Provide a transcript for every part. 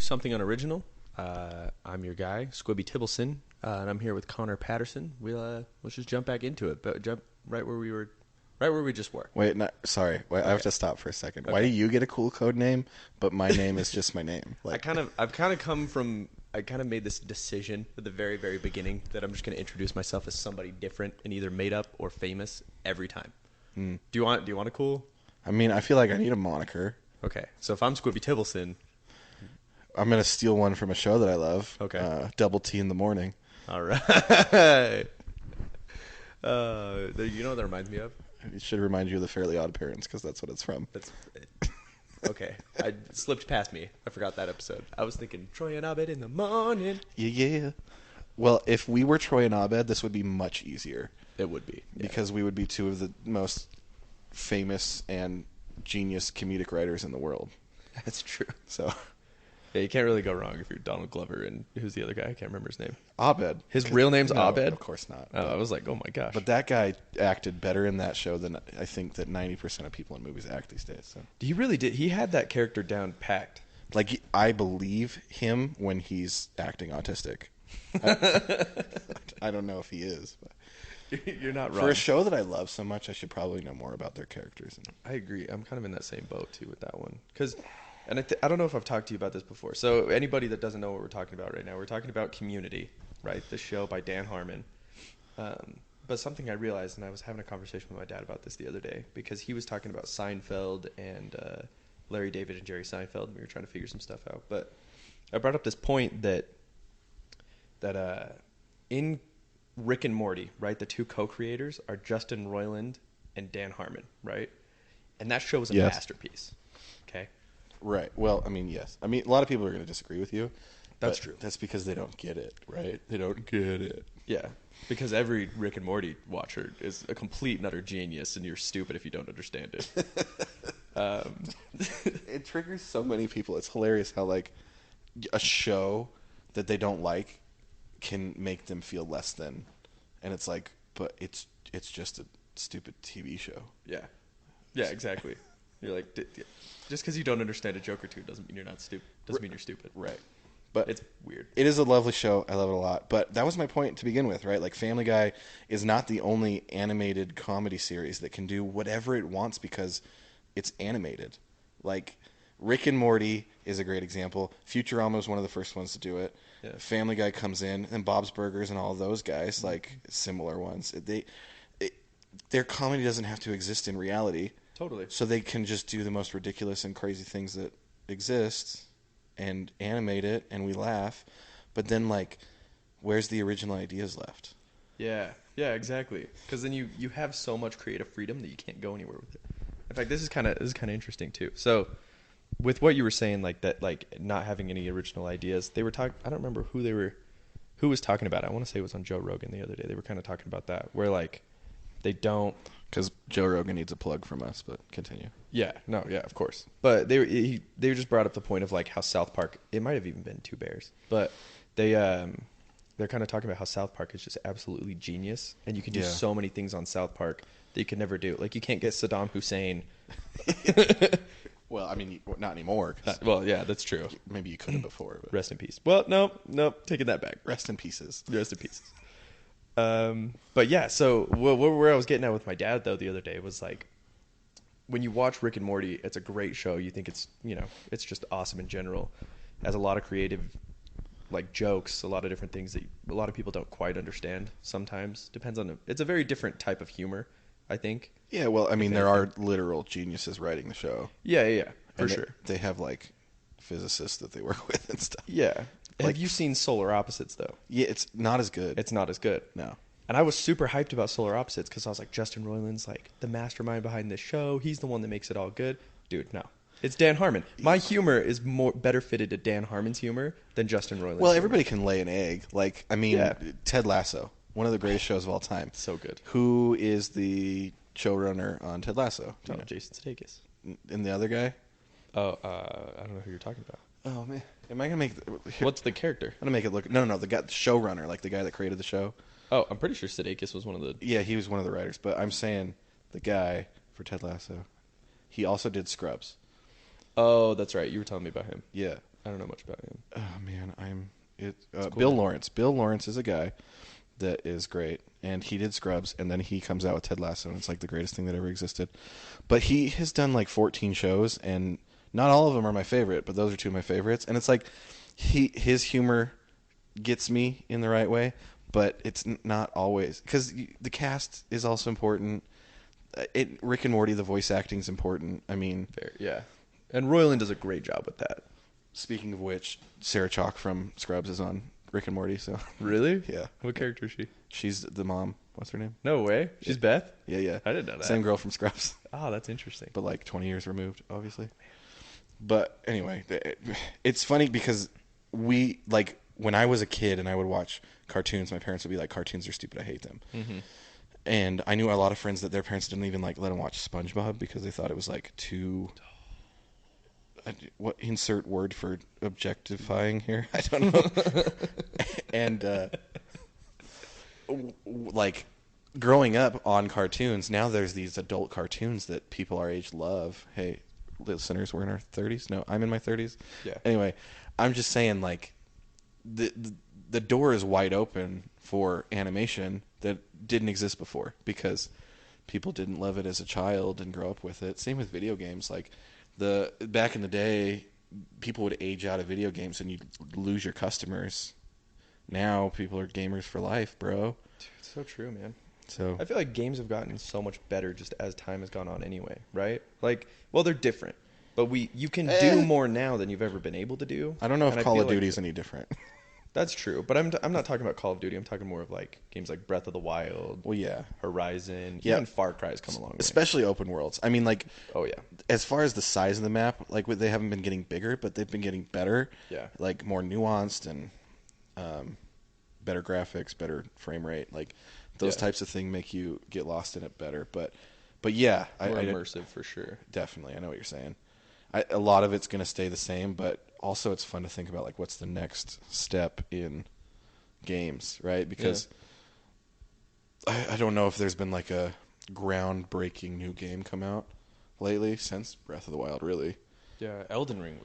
Something Unoriginal. I'm your guy, Squibby Tibbleson, and I'm here with Connor Patterson. Let's just jump back into it, but jump right where we just were. Wait, no, sorry. Wait, okay. I have to stop for a second. Okay. Why do you get a cool code name, but my name is just my name? Like, I kind of made this decision at the very, very beginning that I'm just going to introduce myself as somebody different and either made up or famous every time. Do you want a cool? I mean, I feel like I need a moniker. Okay, so if I'm Squibby Tibbleson, I'm going to steal one from a show that I love. Okay. Double T in the Morning. All right. You know what that reminds me of? It should remind you of the Fairly Odd Parents because that's what it's from. Okay. I slipped past me. I forgot that episode. I was thinking Troy and Abed in the morning. Yeah. Well, if we were Troy and Abed, this would be much easier. It would be. Yeah. Because we would be two of the most famous and genius comedic writers in the world. That's true. So... Yeah, you can't really go wrong if you're Donald Glover and who's the other guy? I can't remember his name. Abed. His real name's no, Abed? Of course not. Oh, I was like, oh my gosh. But that guy acted better in that show than I think that 90% of people in movies act these days. So. He really did. He had that character down packed. Like, I believe him when he's acting autistic. I don't know if he is. But. You're not wrong. For a show that I love so much, I should probably know more about their characters. I agree. I'm kind of in that same boat, too, with that one. Because... And I don't know if I've talked to you about this before. So anybody that doesn't know what we're talking about right now, we're talking about Community, right? The show by Dan Harmon. But something I realized, and I was having a conversation with my dad about this the other day, because he was talking about Seinfeld and Larry David and Jerry Seinfeld, and we were trying to figure some stuff out. But I brought up this point that in Rick and Morty, right, the two co-creators are Justin Roiland and Dan Harmon, right? And that show is a masterpiece, okay? Right. Well, I mean, yes. I mean, a lot of people are going to disagree with you. That's true. That's because they don't get it, right? They don't get it. Yeah. Because every Rick and Morty watcher is a complete and utter genius, and you're stupid if you don't understand it. It triggers so many people. It's hilarious how, like, a show that they don't like can make them feel less than. And it's like, but it's just a stupid TV show. Yeah. Yeah, exactly. You're like, just because you don't understand a joke or two doesn't mean you're not stupid. Doesn't mean you're stupid. Right. But it's weird. It is a lovely show. I love it a lot. But that was my point to begin with, right? Like, Family Guy is not the only animated comedy series that can do whatever it wants because it's animated. Like, Rick and Morty is a great example. Futurama was one of the first ones to do it. Yeah. Family Guy comes in, and Bob's Burgers and all of those guys, like, similar ones. Their comedy doesn't have to exist in reality. Totally. So they can just do the most ridiculous and crazy things that exist and animate it, and we laugh. But then, like, where's the original ideas left? Yeah, exactly. Because then you have so much creative freedom that you can't go anywhere with it. In fact, this is kind of interesting too. So, with what you were saying, like that, like not having any original ideas, they were talking. I don't remember who was talking about it. I want to say it was on Joe Rogan the other day. They were kind of talking about that, where like they don't. Because Joe Rogan needs a plug from us, but continue. Yeah, of course. But they just brought up the point of like how South Park. It might have even been Two Bears, but they're kind of talking about how South Park is just absolutely genius, and you can do so many things on South Park that you could never do. Like you can't get Saddam Hussein. Well, I mean, not anymore. Well, yeah, that's true. Maybe you could have before. But. Rest in peace. Well, nope, taking that back. Rest in pieces. Rest in pieces. But yeah, so where I was getting at with my dad though the other day was like, when you watch Rick and Morty, it's a great show. You think it's just awesome in general. It has a lot of creative, like jokes, a lot of different things that a lot of people don't quite understand. Sometimes depends on it's a very different type of humor, I think. Yeah, well, I mean, there are literal geniuses writing the show. Yeah, for sure. They have like physicists that they work with and stuff. Yeah. Have you seen Solar Opposites, though? Yeah, it's not as good. It's not as good. No. And I was super hyped about Solar Opposites because I was like, Justin Roiland's like the mastermind behind this show. He's the one that makes it all good. Dude, no. It's Dan Harmon. My humor is better fitted to Dan Harmon's humor than Justin Roiland's Well, humor. everybody can lay an egg. Like, I mean, Ted Lasso, one of the greatest shows of all time. So good. Who is the showrunner on Ted Lasso? Jason Sudeikis. And the other guy? Oh, I don't know who you're talking about. Oh, man. Am I going to make... What's the character? I'm going to make it look... No, the showrunner, like the guy that created the show. Oh, I'm pretty sure Sudeikis was one of the... Yeah, he was one of the writers. But I'm saying the guy for Ted Lasso, he also did Scrubs. Oh, that's right. You were telling me about him. Yeah. I don't know much about him. Oh man, Cool, Bill man. Lawrence. Bill Lawrence is a guy that is great, and he did Scrubs, and then he comes out with Ted Lasso, and it's like the greatest thing that ever existed. But he has done like 14 shows, and not all of them are my favorite, but those are two of my favorites. And it's like his humor gets me in the right way, but it's not always, because the cast is also important. Rick and Morty, the voice acting is important. I mean, Fair, yeah. And Roiland does a great job with that. speaking of which, Sarah Chalke from Scrubs is on Rick and Morty. So Really? yeah, What character is she? she's the mom. What's her name? No way. She's Beth? Yeah, yeah. I didn't know that. Same girl from Scrubs, Oh, that's interesting. but like 20 years removed, obviously. But anyway, it's funny because when I was a kid and I would watch cartoons, my parents would be like, "Cartoons are stupid. I hate them." Mm-hmm. And I knew a lot of friends that their parents didn't even like let them watch SpongeBob because they thought it was like too. What insert word for objectifying here? I don't know. And like growing up on cartoons, now there's these adult cartoons that people our age love. Hey, listeners, we're in our 30s. No, I'm in my 30s. Yeah. Anyway, I'm just saying, like, the door is wide open for animation that didn't exist before because people didn't love it as a child and grow up with it. Same with video games. Like, back in the day, people would age out of video games and you'd lose your customers. Now people are gamers for life, bro. Dude, it's so true, man. So I feel like games have gotten so much better just as time has gone on anyway, right? Like, well, they're different, but you can do more now than you've ever been able to do. I don't know And if I Call feel of like Duty is any different. That's true, but I'm not talking about Call of Duty. I'm talking more of like games like Breath of the Wild, Well, yeah. Horizon. Yeah. Even Far Cry's come along. Especially open worlds. I mean, like, Oh yeah. as far as the size of the map, like, they haven't been getting bigger, but they've been getting better. Yeah. Like, more nuanced and better graphics, better frame rate. Like, those types of things make you get lost in it better. But yeah, More I immersive for sure. definitely. I know what you're saying. A lot of it's going to stay the same, but also it's fun to think about, like, what's the next step in games, right? Because I don't know if there's been, like, a groundbreaking new game come out lately since Breath of the Wild, really. Yeah, Elden Ring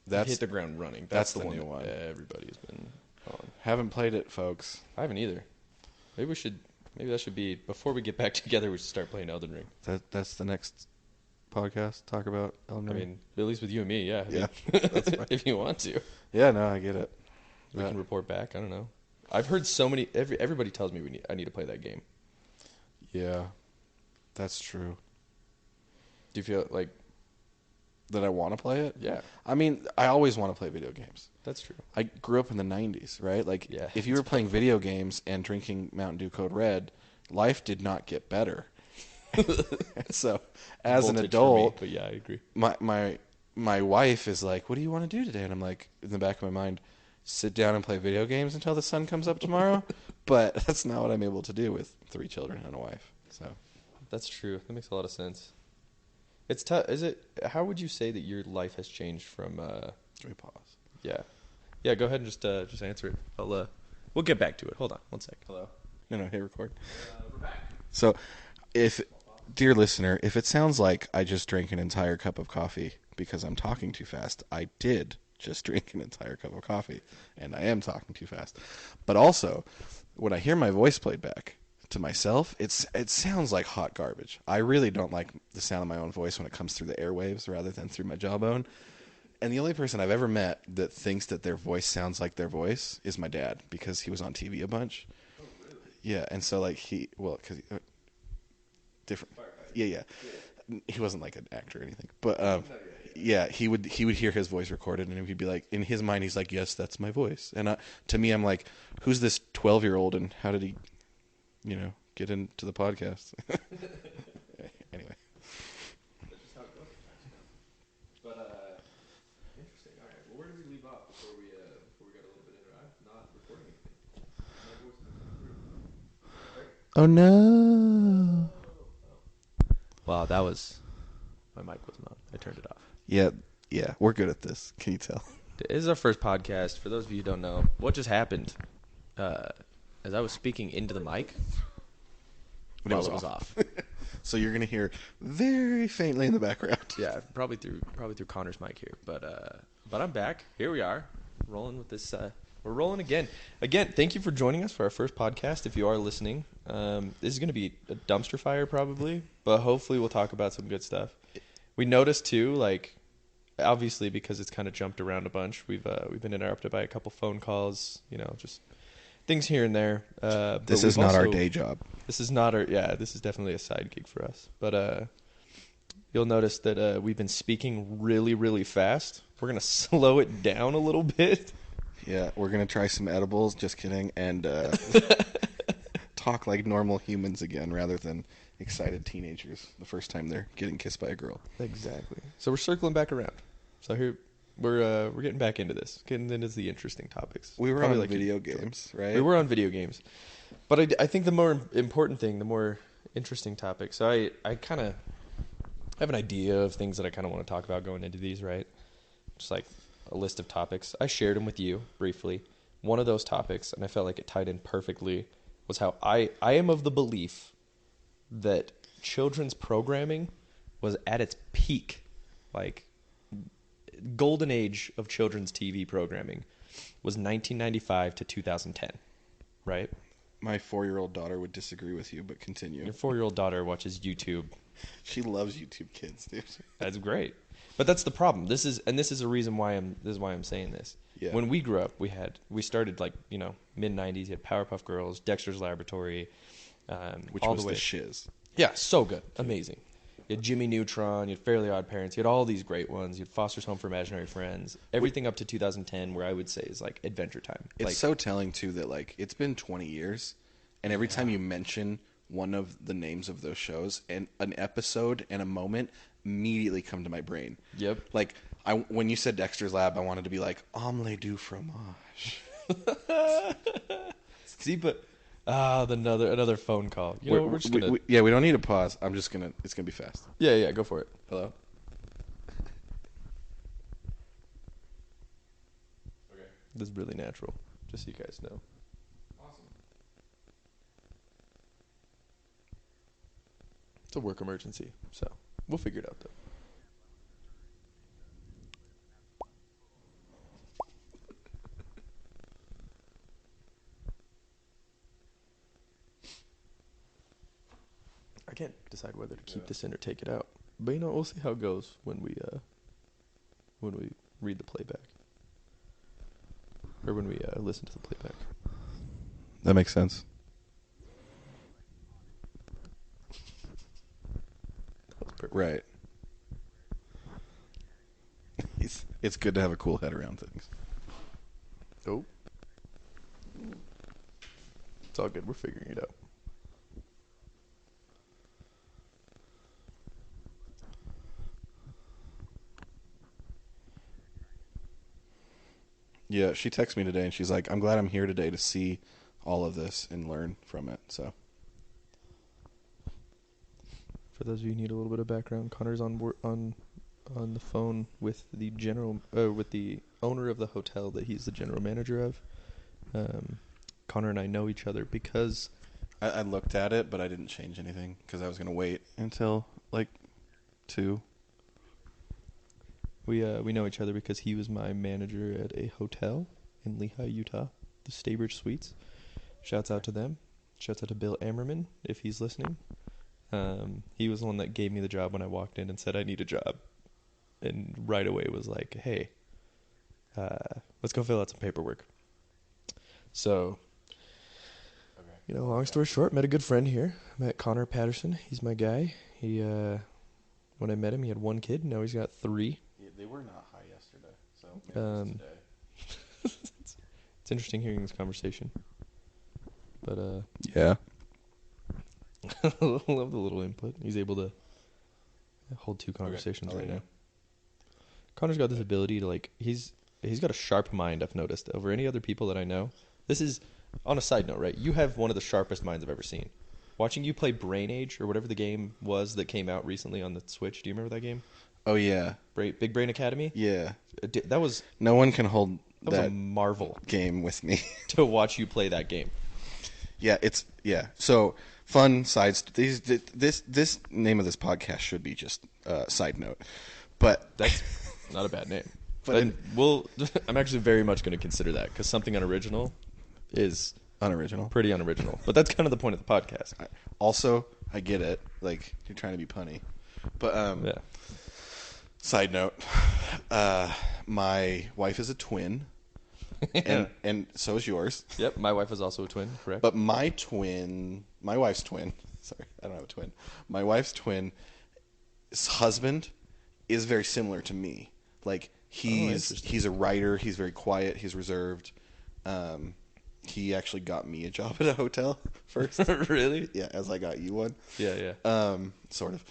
hit the ground running. That's the one new that one. everybody's been on. Haven't played it, folks. I haven't either. Maybe that should be before we get back together. We should start playing Elden Ring. That's the next podcast. Talk about Elden I Ring. mean, at least with you and me, yeah. Yeah, that's fine. If you want to, Yeah, no, I get it. we can report back. I don't know. I've heard so many. Everybody tells me I need to play that game. Yeah, that's true. Do you feel like? That I want to play it? Yeah, I mean, I always want to play video games. that's true. I grew up in the 90s, right? Like, Yeah, if you were playing video games and drinking Mountain Dew Code Red, life did not get better. So, as an Voltage for adult, me, but yeah, I agree. my wife is like, "What do you want to do today?" And I'm like, in the back of my mind, sit down and play video games until the sun comes up tomorrow. But that's not what I'm able to do with 3 children and a wife. So, That's true. That makes a lot of sense. It's tough. How would you say that your life has changed from? let me pause. Yeah. Go ahead and just answer it. We'll get back to it. Hold on, one sec. Hello. No, hit record. We're back. So, dear listener, if it sounds like I just drank an entire cup of coffee because I'm talking too fast, I did just drink an entire cup of coffee, and I am talking too fast. But also, when I hear my voice played back to myself, it sounds like hot garbage. I really don't like the sound of my own voice when it comes through the airwaves rather than through my jawbone. And the only person I've ever met that thinks that their voice sounds like their voice is my dad, because he was on TV a bunch. Oh, really? Yeah, and so like different. Yeah. He wasn't like an actor or anything, but yeah, he would hear his voice recorded, and he'd be like, in his mind, he's like, "Yes, that's my voice." And to me, I'm like, "Who's this 12-year-old, and how did he, get into the podcast?" Anyway. That's just how it goes. But interesting. All right. Well, where did we leave off before we got a little bit into? I'm not recording anything. My voice isn't through. Right? Oh no. Wow, that was my mic wasn't on. I turned it off. Yeah, we're good at this. Can you tell? This is our first podcast. For those of you who don't know, what just happened? As I was speaking into the mic, When it was off. So you're gonna hear very faintly in the background. Yeah, probably through Connor's mic here, but But I'm back. Here we are, rolling with this. We're rolling again. Again, thank you for joining us for our first podcast. If you are listening, this is going to be a dumpster fire probably, but hopefully we'll talk about some good stuff. We noticed too, like, obviously because it's kind of jumped around a bunch. We've been interrupted by a couple phone calls. You know, just things here and there. This is not our day job. This is not our. Yeah, this is definitely a side gig for us. But you'll notice that we've been speaking really, really fast. We're going to slow it down a little bit. Yeah, we're going to try some edibles, just kidding, and talk like normal humans again rather than excited teenagers the first time they're getting kissed by a girl. Exactly. So we're circling back around. So here we're getting back into this, getting into the interesting topics. We were on video games, right? We were on video games. But I think the more important thing, the more interesting topic. So I kind of have an idea of things that I kind of want to talk about going into these, right? Just like a list of topics. I shared them with you briefly. One of those topics, and I felt like it tied in perfectly, was how I am of the belief that children's programming was at its peak. Like, golden age of children's TV programming was 1995 to 2010, right? My 4-year-old daughter would disagree with you, but continue. Your 4-year-old daughter watches YouTube. She loves YouTube Kids, dude. That's great. But that's the problem. This is a reason why I'm saying this. Yeah. When we grew up, we started like, you know, mid 90s. You had Powerpuff Girls, Dexter's Laboratory, which all was the way. The shiz. Yeah, so good, amazing. You had Jimmy Neutron, you had Fairly Odd Parents, you had all these great ones. You had Foster's Home for Imaginary Friends. Everything up to 2010, where I would say is like Adventure Time. It's like, so telling too that like it's been 20 years, and every time you mention one of the names of those shows, and an episode and a moment immediately come to my brain. Yep. Like when you said Dexter's Lab, I wanted to be like omelette du fromage. See, but another phone call. You know, we're just gonna. We don't need a pause. It's gonna be fast. Yeah, go for it. Hello. Okay. This is really natural, just so you guys know. Awesome. It's a work emergency, so we'll figure it out though. I can't decide whether to keep this in or take it out. But, you know, we'll see how it goes when we read the playback. Or when we listen to the playback. That makes sense. That was perfect. Right. It's good to have a cool head around things. Oh. It's all good. We're figuring it out. Yeah, she texted me today, and she's like, I'm glad I'm here today to see all of this and learn from it. So, for those of you who need a little bit of background, Connor's on the phone with the owner of the hotel that he's the general manager of. Connor and I know each other because I looked at it, but I didn't change anything because I was going to wait until, like, 2. We know each other because he was my manager at a hotel in Lehi, Utah, the Staybridge Suites. Shouts out to them. Shouts out to Bill Ammerman if he's listening. He was the one that gave me the job when I walked in and said I need a job, and right away was like, "Hey, let's go fill out some paperwork." So, you know, long story short, met a good friend here. Met Connor Patterson. He's my guy. He when I met him, he had 1 kid. Now he's got 3. They were not high yesterday, so maybe today. It's interesting hearing this conversation. But yeah, I love the little input. He's able to hold 2 conversations right now. Connor's got this ability to, like, he's got a sharp mind. I've noticed over any other people that I know. This is on a side note, right? You have one of the sharpest minds I've ever seen. Watching you play Brain Age or whatever the game was that came out recently on the Switch. Do you remember that game? Oh, yeah. Big Brain Academy? Yeah. That was... No one can hold that was a marvel game with me. To watch you play that game. Yeah, So, fun sides. This name of this podcast should be just side note. But that's not a bad name. But then I'm actually very much going to consider that, because Something Unoriginal is unoriginal. pretty unoriginal. But that's kind of the point of the podcast. Also, I get it. Like, you're trying to be punny. But, Yeah. side note, my wife is a twin. And so is yours. Yep, my wife is also a twin, correct? But my wife's twin, sorry, I don't have a twin. My wife's twin, his husband is very similar to me. Like, he's a writer, he's very quiet, he's reserved. He actually got me a job at a hotel first. Really? Yeah, as I got you one. Yeah. Sort of.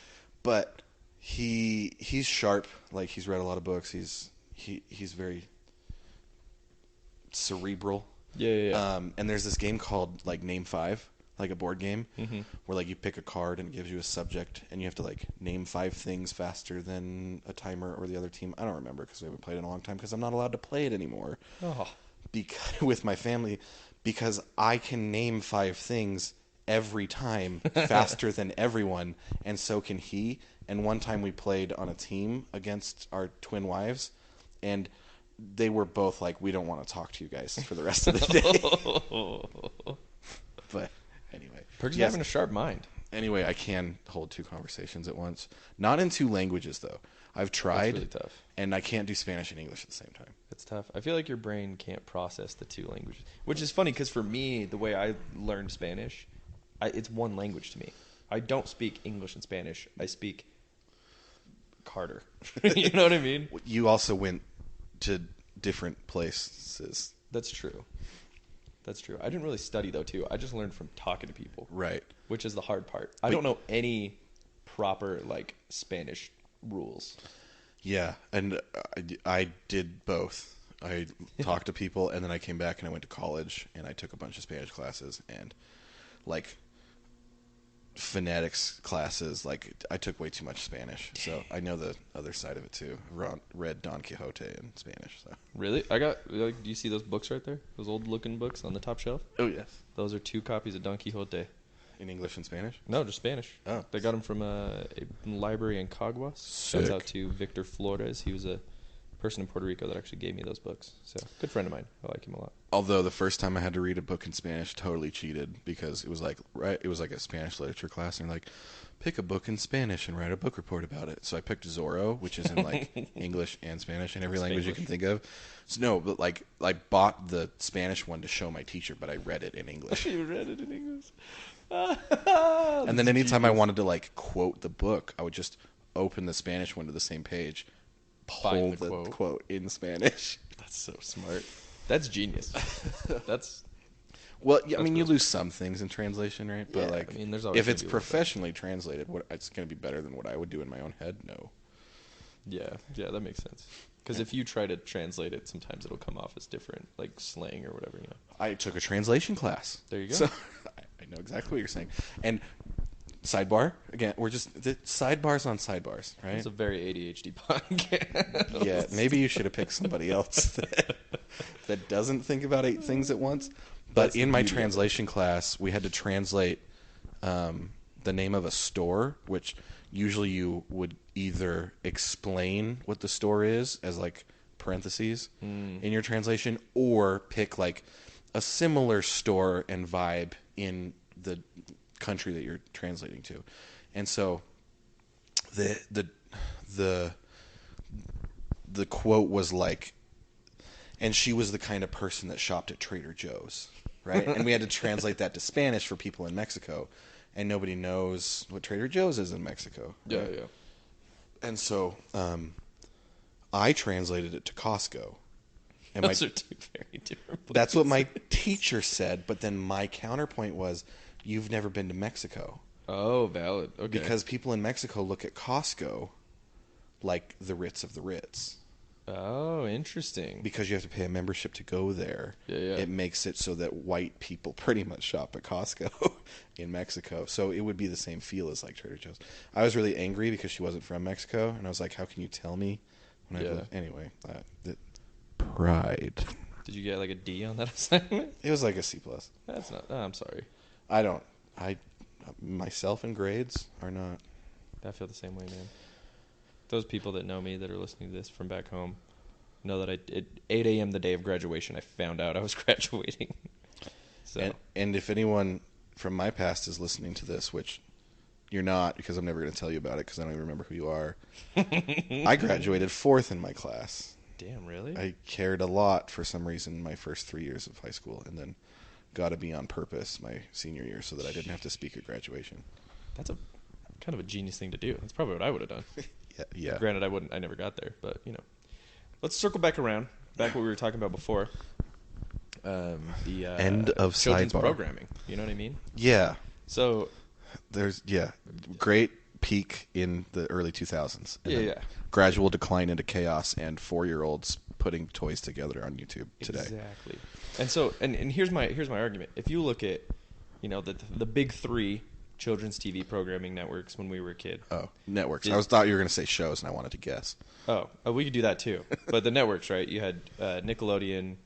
But he's sharp, like he's read a lot of books. He's very cerebral. Yeah. And there's this game called like Name 5, like a board game, Mm-hmm. where like you pick a card and it gives you a subject, and you have to like name 5 things faster than a timer or the other team. I don't remember because we haven't played it in a long time because I'm not allowed to play it anymore. Oh. With my family, because I can name 5 things every time faster than everyone, and so can he. And one time we played on a team against our twin wives, and they were both like, we don't want to talk to you guys for the rest of the day. But anyway. Perks of having a sharp mind. Anyway, I can hold 2 conversations at once. Not in 2 languages, though. I've tried, That's really tough. and I can't do Spanish and English at the same time. It's tough. I feel like your brain can't process the 2 languages, which is funny because for me, the way I learned Spanish, it's one language to me. I don't speak English and Spanish. I speak Carter. You know what I mean? You also went to different places. That's true. I didn't really study, though, too. I just learned from talking to people. Right. Which is the hard part. I don't know any proper, like, Spanish rules. Yeah, and I did both. I talked to people, and then I came back and I went to college, and I took a bunch of Spanish classes, and, like, phonetics classes. Like, I took way too much Spanish, so I know the other side of it, too. Read Don Quixote in Spanish. So. Really? I got, like, do you see those books right there? Those old-looking books on the top shelf? Oh, yes. Those are 2 copies of Don Quixote. In English and Spanish? No, just Spanish. Oh. They got them from a library in Caguas. Sick. Shouts out to Victor Flores. He was a person in Puerto Rico that actually gave me those books. So, good friend of mine. I like him a lot. Although the first time I had to read a book in Spanish, totally cheated, because it was like a Spanish literature class, and they're like, pick a book in Spanish and write a book report about it. So I picked Zorro, which is in like English and Spanish and every language you can think of. So no, but like I bought the Spanish one to show my teacher, but I read it in English. You read it in English. And then anytime I wanted to like quote the book, I would just open the Spanish one to the same page, pull the quote in Spanish. That's so smart. That's genius. That's well, yeah, I mean, you lose some things in translation, right? But yeah, like, I mean, there's always if it's gonna be professionally translated, it's going to be better than what I would do in my own head. No. Yeah, that makes sense. Because if you try to translate it, sometimes it'll come off as different, like slang or whatever. You know. I took a translation class. There you go. So I know exactly what you're saying. And sidebar again, we're just sidebars on sidebars, right? It's a very ADHD podcast. Yeah, maybe you should have picked somebody else that doesn't think about 8 things at once. But in my translation class, we had to translate the name of a store, which usually you would either explain what the store is as like parentheses in your translation, or pick like a similar store and vibe in the country that you're translating to. And so the quote was like, and she was the kind of person that shopped at Trader Joe's, right? And we had to translate that to Spanish for people in Mexico, and nobody knows what Trader Joe's is in Mexico. Right? Yeah. And so I translated it to Costco. And Those are 2 very different places. that's what my teacher said, but then my counterpoint was, you've never been to Mexico. Oh, valid. Okay. Because people in Mexico look at Costco like the Ritz of the Ritz. Oh, interesting. Because you have to pay a membership to go there. Yeah. It makes it so that white people pretty much shop at Costco in Mexico. So it would be the same feel as like Trader Joe's. I was really angry because she wasn't from Mexico, and I was like, how can you tell me? Anyway, pride. Did you get like a D on that assignment? It was like a C+. That's not. Oh, I'm sorry. Myself and grades are not. I feel the same way, man. Those people that know me that are listening to this from back home, know that at 8 a.m. the day of graduation, I found out I was graduating. So and if anyone from my past is listening to this, which you're not, because I'm never going to tell you about it because I don't even remember who you are. I graduated 4th in my class. Damn, really? I cared a lot for some reason my first 3 years of high school, and then got to be on purpose my senior year so that I didn't have to speak at graduation. That's a kind of a genius thing to do. That's probably what I would have done. Yeah. Granted, I never got there, but let's circle back around. Back what we were talking about before. The End of children's sidebar. programming. You know what I mean? Yeah. So There's great peak in the early 2000s. And then yeah. gradual decline into chaos and 4-year-olds putting toys together on YouTube today. Exactly. And so and here's my argument. If you look at the big 3 children's TV programming networks when we were a kid. Oh, networks. I thought you were going to say shows, and I wanted to guess. Oh, we could do that too. But the networks, right? You had Nickelodeon,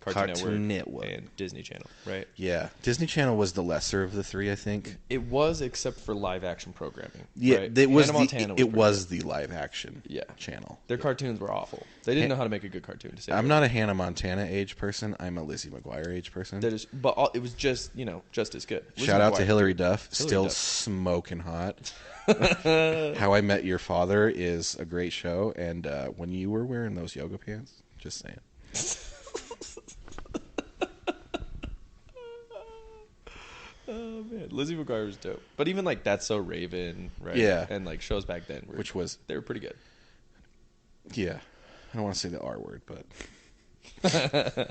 Cartoon Network, and Disney Channel, right? Yeah. Disney Channel was the lesser of the 3, I think. It was, except for live action programming. Yeah, right? it was Hannah Montana was the live action channel. Their cartoons were awful. They didn't know how to make a good cartoon. I'm not a Hannah Montana age person. I'm a Lizzie McGuire age person. But it was just as good. Shout out to Hillary Duff, still smoking hot. How I Met Your Father is a great show, and when you were wearing those yoga pants, just saying. Oh man, Lizzie McGuire was dope. But even like That's So Raven, right? Yeah. And like shows back then, they were pretty good. Yeah, I don't want to say the R word, but you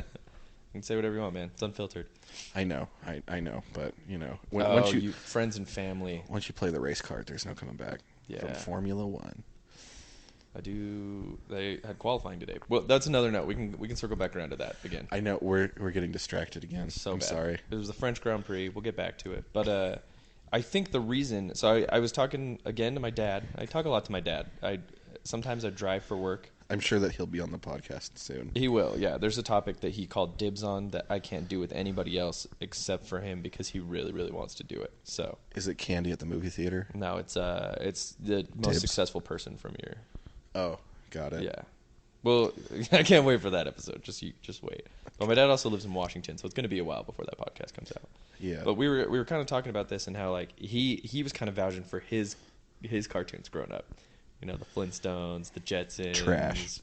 can say whatever you want, man. It's unfiltered. I know, but once you friends and family. Once you play the race card, there's no coming back. Yeah. From Formula One. They had qualifying today. Well, that's another note. We can circle back around to that again. I know we're getting distracted again. I'm bad. Sorry. It was the French Grand Prix. We'll get back to it. But I think the reason. So I was talking again to my dad. I talk a lot to my dad. Sometimes I drive for work. I'm sure that he'll be on the podcast soon. He will. Yeah. There's a topic that he called dibs on that I can't do with anybody else except for him because he really, really wants to do it. So. Is it candy at the movie theater? No, it's the most successful person from your. Oh. Got it. Yeah. Well, I can't wait for that episode. Just wait. But my dad also lives in Washington, so it's going to be a while before that podcast comes out. Yeah. But we were kind of talking about this and how like he was kind of vouching for his cartoons growing up. The Flintstones, the Jetsons. Trash.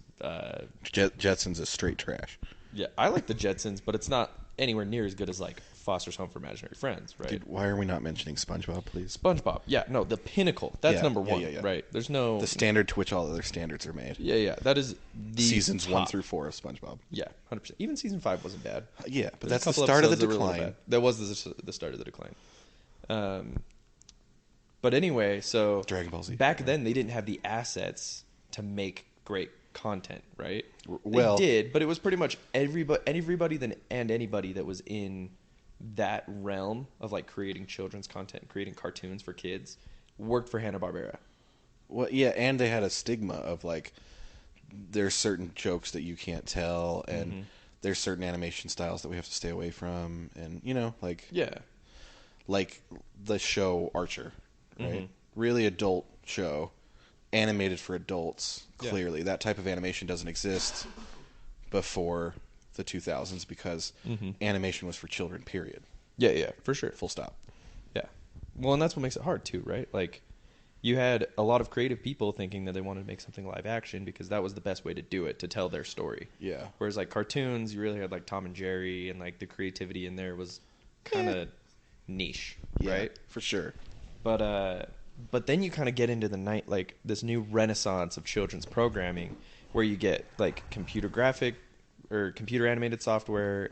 Jetsons is straight trash. Yeah, I like the Jetsons, but it's not anywhere near as good as like Foster's Home for Imaginary Friends, right? Dude, why are we not mentioning SpongeBob, please? SpongeBob, yeah, no, the pinnacle. That's number one, right? There's no the standard to which all other standards are made. Yeah, that is the seasons top. 1 through 4 of SpongeBob. Yeah, 100%. Even season 5 wasn't bad. Yeah, but that's the start of the decline. That was the start of the decline. But anyway, so Dragon Ball Z. Back then, they didn't have the assets to make great content, right? Well, they did, but it was pretty much everybody and anybody that was in that realm of like creating children's content, creating cartoons for kids, worked for Hanna-Barbera. Well, yeah, and they had a stigma of like there's certain jokes that you can't tell, and there's certain animation styles that we have to stay away from, and like the show Archer, right? Really adult show, animated for adults. Clearly, that type of animation doesn't exist before the 2000s because animation was for children. Period. Yeah, for sure. Full stop. Yeah. Well, and that's what makes it hard too, right? Like, you had a lot of creative people thinking that they wanted to make something live action because that was the best way to do it, to tell their story. Yeah. Whereas like cartoons, you really had like Tom and Jerry, and like the creativity in there was kind of niche, right? For sure. But then you kind of get into like this new renaissance of children's programming, where you get like computer animated software,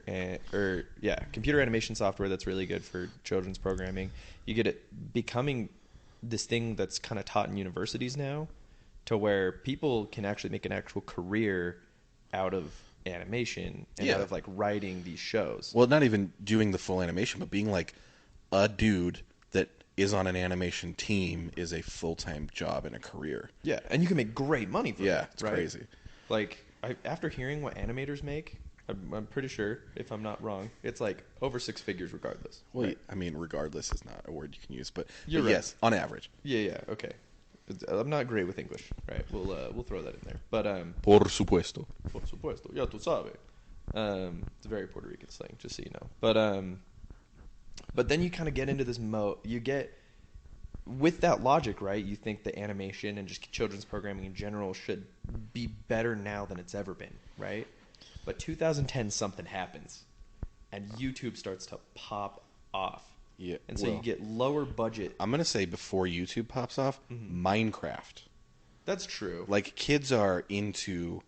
computer animation software that's really good for children's programming. You get it becoming this thing that's kind of taught in universities now, to where people can actually make an actual career out of animation and out of like writing these shows. Well, not even doing the full animation, but being like a dude that is on an animation team is a full-time job and a career. Yeah, and you can make great money from it. Yeah, it's crazy. Like, after hearing what animators make, I'm pretty sure, if I'm not wrong, it's like over 6 figures regardless. Well, right? I mean, regardless is not a word you can use, but You're right. Yes, on average. Yeah, okay. I'm not great with English, right? We'll throw that in there. But Por supuesto. por supuesto, ya tú sabes. It's a very Puerto Rican slang, just so you know. But then you kind of get into this mode. You get with that logic, right? You think the animation and just children's programming in general should be better now than it's ever been, right? But 2010 something happens, and YouTube starts to pop off. Yeah, And so you get lower budget. I'm gonna say before YouTube pops off, Minecraft. That's true. Like kids are into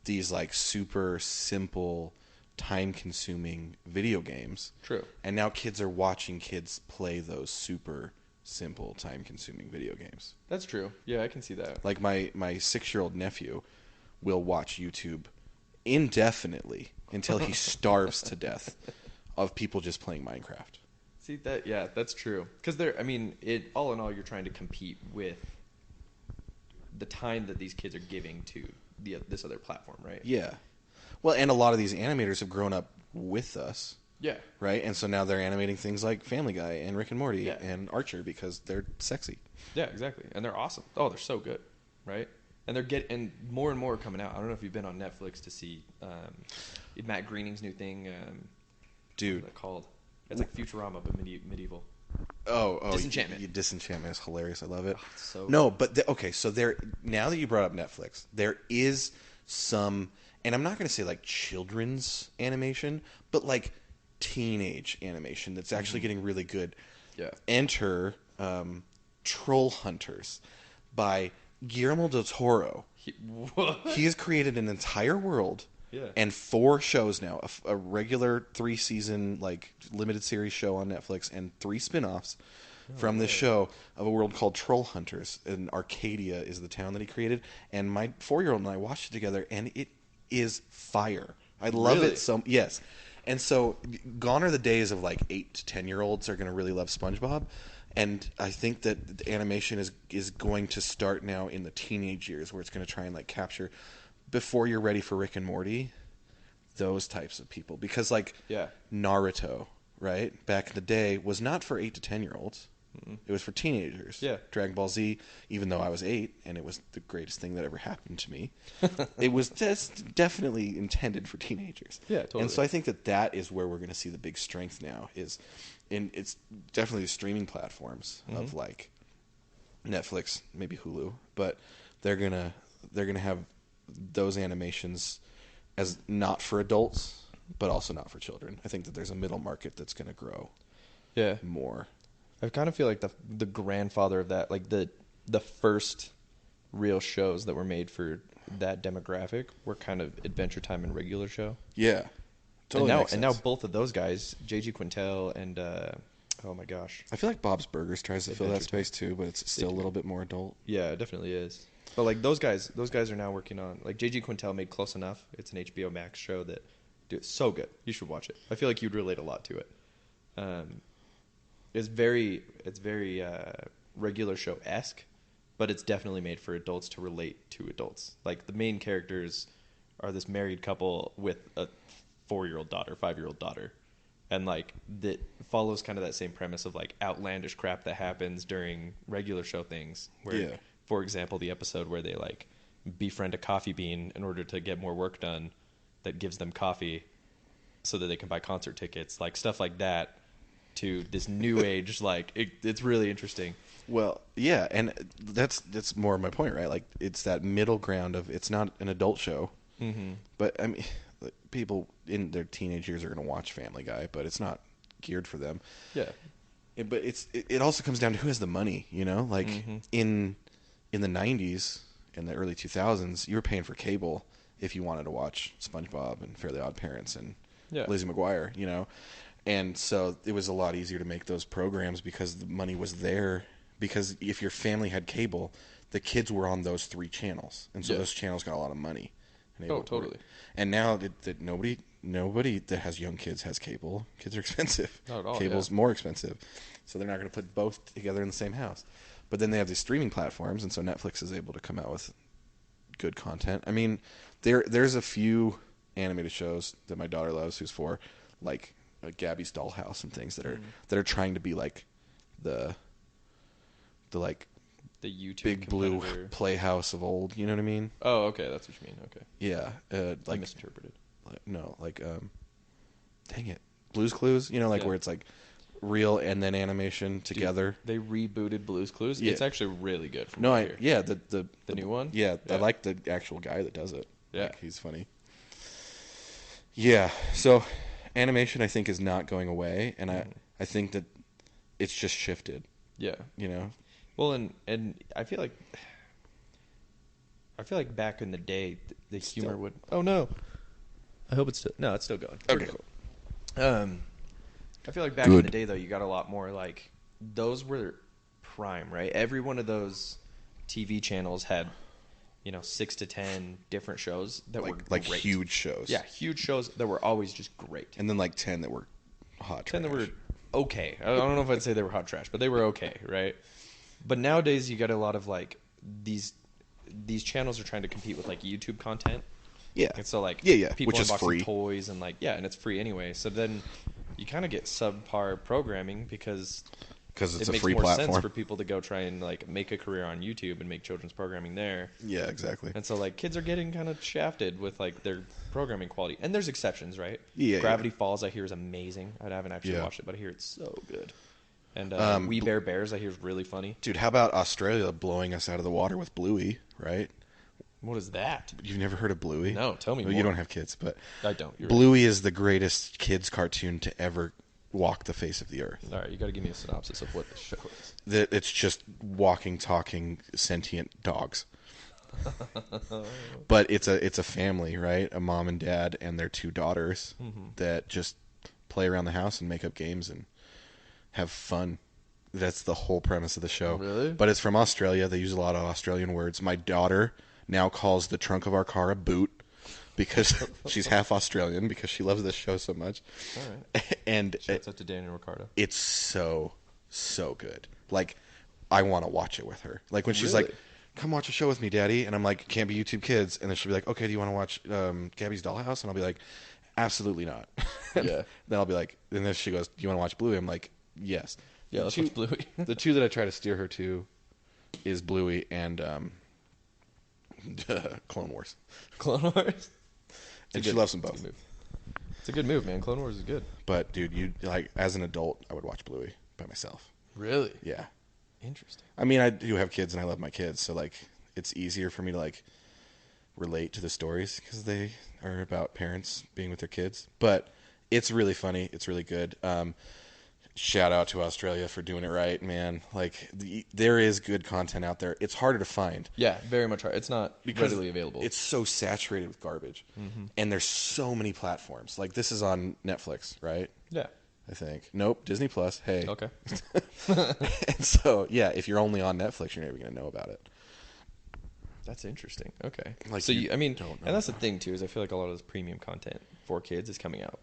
these like super simple, time-consuming video games. True. And now kids are watching kids play those super simple, time-consuming video games. That's true. Yeah, I can see that. Like my 6-year-old nephew will watch YouTube indefinitely until he starves to death of people just playing Minecraft. See that? Yeah, that's true. Because all in all, you're trying to compete with the time that these kids are giving to this other platform, right? Yeah. Well, and a lot of these animators have grown up with us. Yeah. Right? And so now they're animating things like Family Guy and Rick and Morty and Archer because they're sexy. Yeah, exactly. And they're awesome. Oh, they're so good, right? And they're getting more and more coming out. I don't know if you've been on Netflix to see Matt Groening's new thing. Dude. What's that called? It's like Futurama, but medieval. Oh, Disenchantment. Disenchantment is hilarious. I love it. Oh, so no, but okay, so now that you brought up Netflix, there is some, and I'm not going to say like children's animation, but like teenage animation that's actually getting really good. Yeah. Enter Troll Hunters by Guillermo del Toro. He has created an entire world. Yeah. And 4 shows now, a regular 3-season like limited series show on Netflix, and 3 spin-offs from this show of a world called Troll Hunters. And Arcadia is the town that he created. And my 4-year-old and I watched it together, and it is fire. I love it so. Yes. And so gone are the days of like 8 to 10-year-olds are going to really love SpongeBob. And I think that the animation is going to start now in the teenage years, where it's going to try and like capture, before you're ready for Rick and Morty, those types of people. Because like Naruto, right, back in the day was not for 8 to 10-year-olds. It was for teenagers. Yeah. Dragon Ball Z, even though I was 8 and it was the greatest thing that ever happened to me, it was just definitely intended for teenagers. Yeah, totally. And so I think that is where we're going to see the big strength now, is it's definitely the streaming platforms of like Netflix, maybe Hulu, but they're gonna have those animations as not for adults, but also not for children. I think that there's a middle market that's going to grow. Yeah. More. I kind of feel like the grandfather of that, like the first real shows that were made for that demographic were kind of Adventure Time and Regular Show. Yeah. Totally. And now both of those guys, J.G. Quintel and oh my gosh, I feel like Bob's Burgers tries to fill that space too, but it's still a little bit more adult. Yeah, it definitely is. But like those guys are now working on, like, J.G. Quintel made Close Enough. It's an HBO Max show that, dude, it's so good. You should watch it. I feel like you'd relate a lot to it. It's very regular show-esque, but it's definitely made for adults to relate to adults. Like, the main characters are this married couple with a 4-year-old daughter, 5-year-old daughter. And, like, that follows kind of that same premise of, like, outlandish crap that happens during regular show things. Where, for example, the episode where they, like, befriend a coffee bean in order to get more work done that gives them coffee so that they can buy concert tickets. Like, stuff like that, to this new age, like, it's really interesting. Well, yeah, and that's more of my point, right? Like, it's that middle ground of, it's not an adult show, but I mean, people in their teenage years are going to watch Family Guy, but it's not geared for them. Yeah. But it also comes down to who has the money, you know? Like, in the 90s, in the early 2000s, you were paying for cable if you wanted to watch SpongeBob and Fairly Odd Parents and Lizzie McGuire, you know? And so it was a lot easier to make those programs because the money was there. Because if your family had cable, the kids were on those 3 channels. And so those channels got a lot of money. Oh, totally. And now that nobody that has young kids has cable. Kids are expensive. Not at all. Cable's more expensive. So they're not going to put both together in the same house. But then they have these streaming platforms, and so Netflix is able to come out with good content. I mean, there's a few animated shows that my daughter loves, who's 4, like Gabby's Dollhouse and things that are trying to be like the like the YouTube Big Blue competitor. Playhouse of old. You know what I mean? Oh, okay, that's what you mean. Okay, Yeah. I Like misinterpreted. no, like dang it, Blue's Clues. You know, like Yeah. where it's like real and then animation together. Dude, they rebooted Blue's Clues. Yeah. It's actually really good. From No, what I I hear. yeah The new one? Yeah, I Yeah. like the actual guy that does it. Yeah. Like, he's funny. Yeah, so animation I think is not going away, and I think that it's just shifted. Yeah. You know. Well, and I feel like back in the day, the humor Still. would. Oh no! I hope it's still. No, it's still going. We're Okay, good. cool. I feel like back in the day though, you got a lot more like those were prime, right? Every one of those TV channels had, 6 to 10 different shows that were Like great. huge shows. Yeah, huge shows that were always just great. And then like 10 that were hot 10 trash. that were okay. I don't know if I'd say they were hot trash, but they were okay, right? But nowadays you got a lot of like these channels are trying to compete with like YouTube content. Yeah. And so like people which is unboxing free. toys and like and it's free anyway. So then you kind of get subpar programming because Because it's it a makes free more platform. sense for people to go try and like make a career on YouTube and make children's programming there. Yeah, exactly. And so like kids are getting kind of shafted with like their programming quality. And there's exceptions, right? Yeah, Gravity Falls I hear is amazing. I haven't actually Yeah. watched it, but I hear it's so good. And We Bare Bears I hear is really funny. Dude, how about Australia blowing us out of the water with Bluey, right? What is that? You've never heard of Bluey? No, tell me Well, more. you don't have kids, but I don't. You're Bluey is the greatest kids cartoon to ever walk the face of the earth. right. All right, you got to give me a synopsis of what the show is. That it's just walking, talking, sentient dogs. But it's a family, right? A mom and dad and their 2 daughters that just play around the house and make up games and have fun. That's the whole premise of the show. Really? But it's from Australia. They use a lot of Australian words. My daughter now calls the trunk of our car a boot because she's half Australian because she loves this show so much. All right. And Shouts out to Daniel Ricciardo. it's so good. Like, I want to watch it with her. Like when she's Really? like, "Come watch a show with me, Daddy," and I'm like, "Can't be YouTube Kids," and then she'll be like, "Okay, do you want to watch Gabby's Dollhouse?" And I'll be like, "Absolutely not." Yeah. Then I'll be like, and then she goes, "Do you want to watch Bluey?" I'm like, "Yes." Yeah, The let's two- watch Bluey. The 2 that I try to steer her to is Bluey and Clone Wars, Clone Wars. and she loves them It's a both. good move. It's a good move, man. Clone Wars is good. But dude, you like as an adult, I would watch Bluey by myself. Really? Yeah. Interesting. I mean, I do have kids and I love my kids, so like it's easier for me to like relate to the stories because they are about parents being with their kids. But it's really funny. It's really good. Shout out to Australia for doing it right, man. Like there is good content out there. It's harder to find Yeah, very much hard. It's not because readily available. it's so saturated with garbage, and there's so many platforms. Like this is on Netflix, right? yeah. I think. Nope, Disney Plus. Hey. Okay. And so yeah, if you're only on Netflix, you're never gonna know about it. That's interesting. Okay. Like, So you I mean, don't know and that's the about thing too is I feel like a lot of this premium content for kids is coming out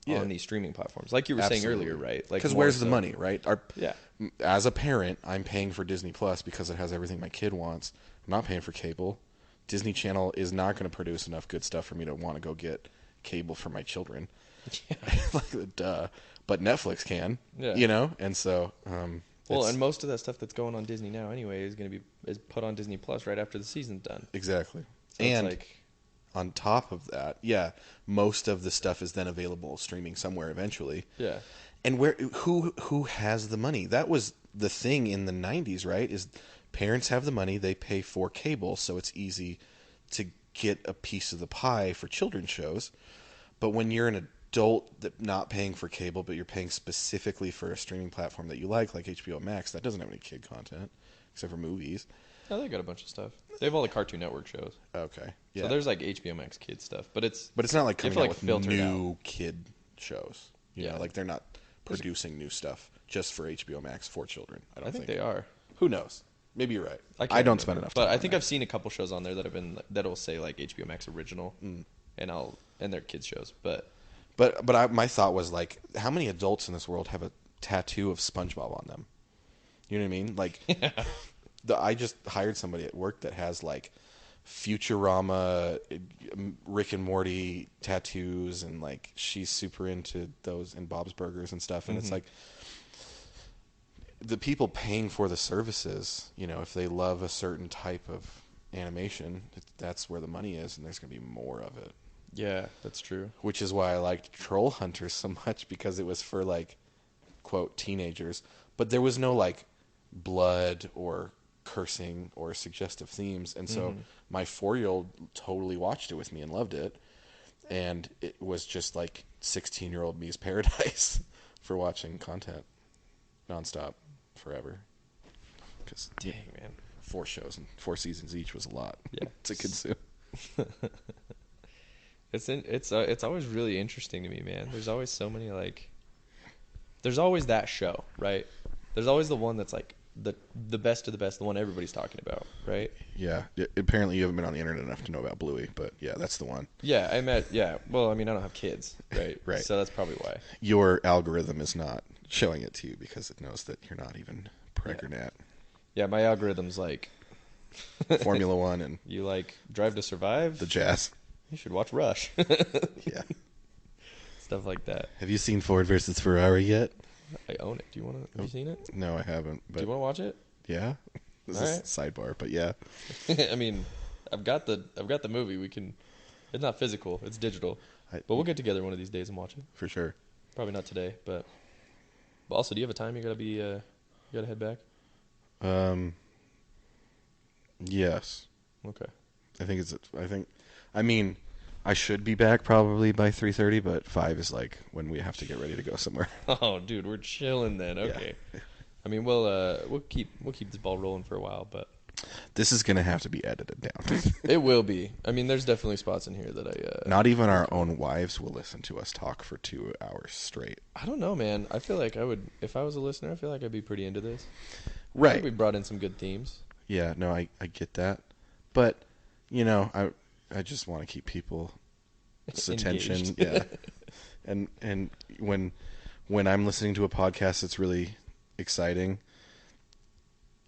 Yeah. on these streaming platforms, like you were saying Absolutely. earlier, right? Like, Because more where's the so- money, right? Yeah. As a parent, I'm paying for Disney Plus because it has everything my kid wants. I'm not paying for cable. Disney Channel is not going to produce enough good stuff for me to want to go get cable for my children. Like, duh. But Netflix can, Yeah. you know? And so, Well, it's- and most of that stuff that's going on Disney now anyway is put on Disney Plus right after the season's done. exactly. So And it's like, on top of that, yeah, most of the stuff is then available streaming somewhere eventually. yeah. And who has the money? That was the thing in the 90s, right? Is parents have the money, they pay for cable, so it's easy to get a piece of the pie for children's shows. But when you're an adult that not paying for cable, but you're paying specifically for a streaming platform that you like HBO Max, that doesn't have any kid content except for movies. Oh, they got a bunch of stuff. They have all the Cartoon Network shows. Okay. Yeah. So there's like HBO Max kids stuff, but it's But it's not like you have coming to, out like, with filter it new kid shows. You Yeah. know, like they're not producing new stuff just for HBO Max for children. I I think they think are. Who knows? Maybe you're right. can't I don't remember. spend enough time. But I on think that. I've seen a couple shows on there that'll say like HBO Max original, and they're kids shows. But My thought was like, how many adults in this world have a tattoo of SpongeBob on them? You know what I mean? Like, I just hired somebody at work that has like Futurama, Rick and Morty tattoos, and like she's super into those and Bob's Burgers and stuff. And it's like, the people paying for the services, if they love a certain type of animation, that's where the money is, and there's going to be more of it. Yeah, that's true. Which is why I liked Troll Hunters so much, because it was for, like, quote, teenagers. But there was no, like, blood or cursing or suggestive themes. And so my 4-year-old totally watched it with me and loved it. And it was just, like, 16-year-old me's paradise for watching content nonstop forever. Because, Dang, man. 4 shows and 4 seasons each was a lot to consume. It's always really interesting to me, man. There's always so many, like, there's always that show, right? There's always the one that's like the best of the best, the one everybody's talking about, right? Yeah. Apparently you haven't been on the internet enough to know about Bluey, but yeah, that's the one. Yeah, well, I mean, I don't have kids, right? Right. So that's probably why. Your algorithm is not showing it to you because it knows that you're not even pregnant. Yeah, my algorithm's like Formula One and you like Drive to Survive, the jazz. You should watch Rush. Yeah. Stuff like that. Have you seen Ford versus Ferrari yet? I own it. Have you seen it? No, I haven't. But do you want to watch it? Yeah. This is a sidebar, but yeah. I mean, I've got the movie. It's not physical. It's digital. But we'll get together one of these days and watch it. For sure. Probably not today, but also, do you have a time you gotta head back? Yes. Okay. I mean, I should be back probably by 3:30, but 5 is like when we have to get ready to go somewhere. Oh, dude, we're chilling then. Okay. Yeah. I mean, we'll keep this ball rolling for a while, but this is gonna have to be edited down. It will be. I mean, there's definitely spots in here that I. Not even our own wives will listen to us talk for 2 hours straight. I don't know, man. I feel like I would, if I was a listener. I feel like I'd be pretty into this. Right. I think we brought in some good themes. Yeah. No, I get that, but I just want to keep people's attention. Yeah. And when I'm listening to a podcast that's really exciting,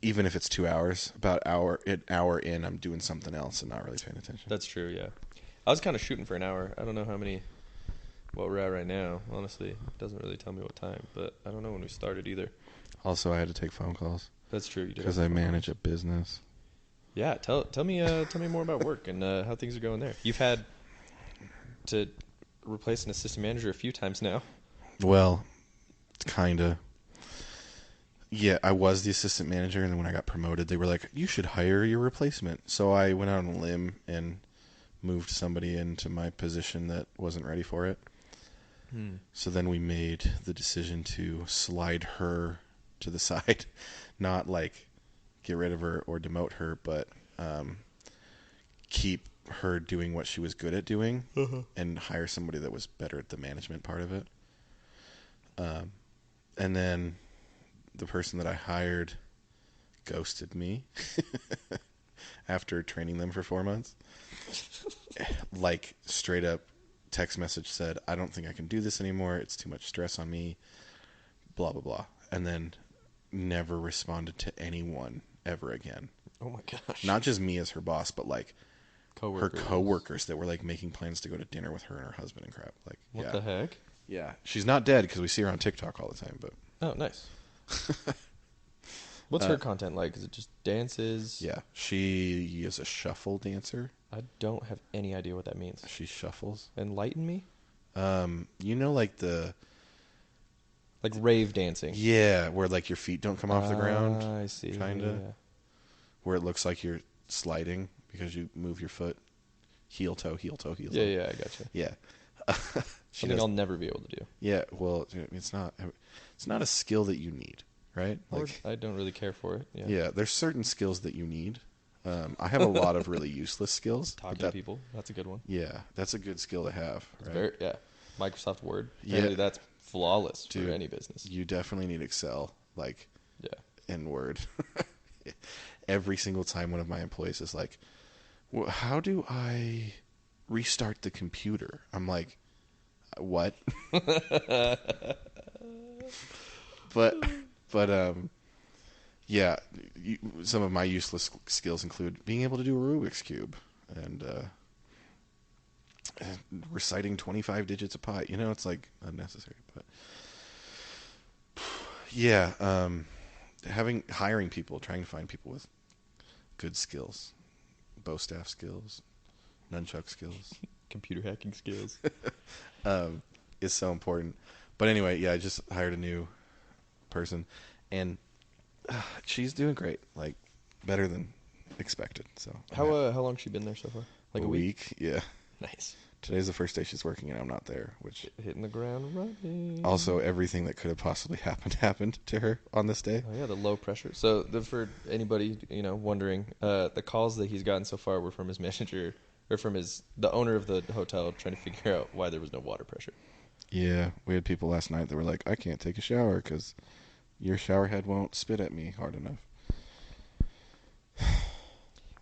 even if it's 2 hours, about an hour in, I'm doing something else and not really paying attention. That's true, yeah. I was kind of shooting for an hour. I don't know what we're at right now. Honestly, it doesn't really tell me what time, but I don't know when we started either. Also, I had to take phone calls. That's true. Because I manage a business. Yeah, tell me more about work and how things are going there. You've had to replace an assistant manager a few times now. Well, kinda. Yeah, I was the assistant manager, and then when I got promoted, they were like, "You should hire your replacement." So I went out on a limb and moved somebody into my position that wasn't ready for it. So then we made the decision to slide her to the side, not like get rid of her or demote her, but keep her doing what she was good at doing and hire somebody that was better at the management part of it. And then the person that I hired ghosted me after training them for 4 months. Like, straight up text message said, "I don't think I can do this anymore. It's too much stress on me. Blah, blah, blah." And then never responded to anyone ever again. Oh my gosh. Not just me as her boss, but like her coworkers that were like making plans to go to dinner with her and her husband and crap. Like, what the heck? Yeah. She's not dead because we see her on TikTok all the time, but. Oh, nice. What's her content like? Is it just dances? Yeah. She is a shuffle dancer. I don't have any idea what that means. She shuffles. Enlighten me? Like the... Like rave dancing. Yeah, where like your feet don't come off the ground. I see. Kinda. Yeah. Where it looks like you're sliding because you move your foot heel toe, heel toe, heel toe. Yeah, I gotcha. Yeah. Something I'll never be able to do. Yeah, well, it's not a skill that you need, right? Like, I don't really care for it. Yeah, there's certain skills that you need. I have a lot of really useless skills. Talking to people, that's a good one. Yeah, that's a good skill to have. Right? Microsoft Word. Apparently that's flawless for any business. You definitely need Excel, and Word. Every single time one of my employees is like, well, "How do I restart the computer?" I'm like, "What?" but yeah, some of my useless skills include being able to do a Rubik's Cube and reciting 25 digits of pi. It's like unnecessary, but yeah. hiring people, trying to find people with good skills, bow staff skills, nunchuck skills, Computer hacking skills. is so important. But anyway, yeah, I just hired a new person, and she's doing great, like better than expected. So How long has she been there so far? Like a a week? Yeah. Nice. Today's the first day she's working, and I'm not there. Which Hitting the ground running. also everything that could have possibly happened to her on this day. Oh yeah, the low pressure. So for anybody wondering, the calls that he's gotten so far were from his manager or from the owner of the hotel trying to figure out why there was no water pressure. Yeah, we had people last night that were like, "I can't take a shower because your shower head won't spit at me hard enough."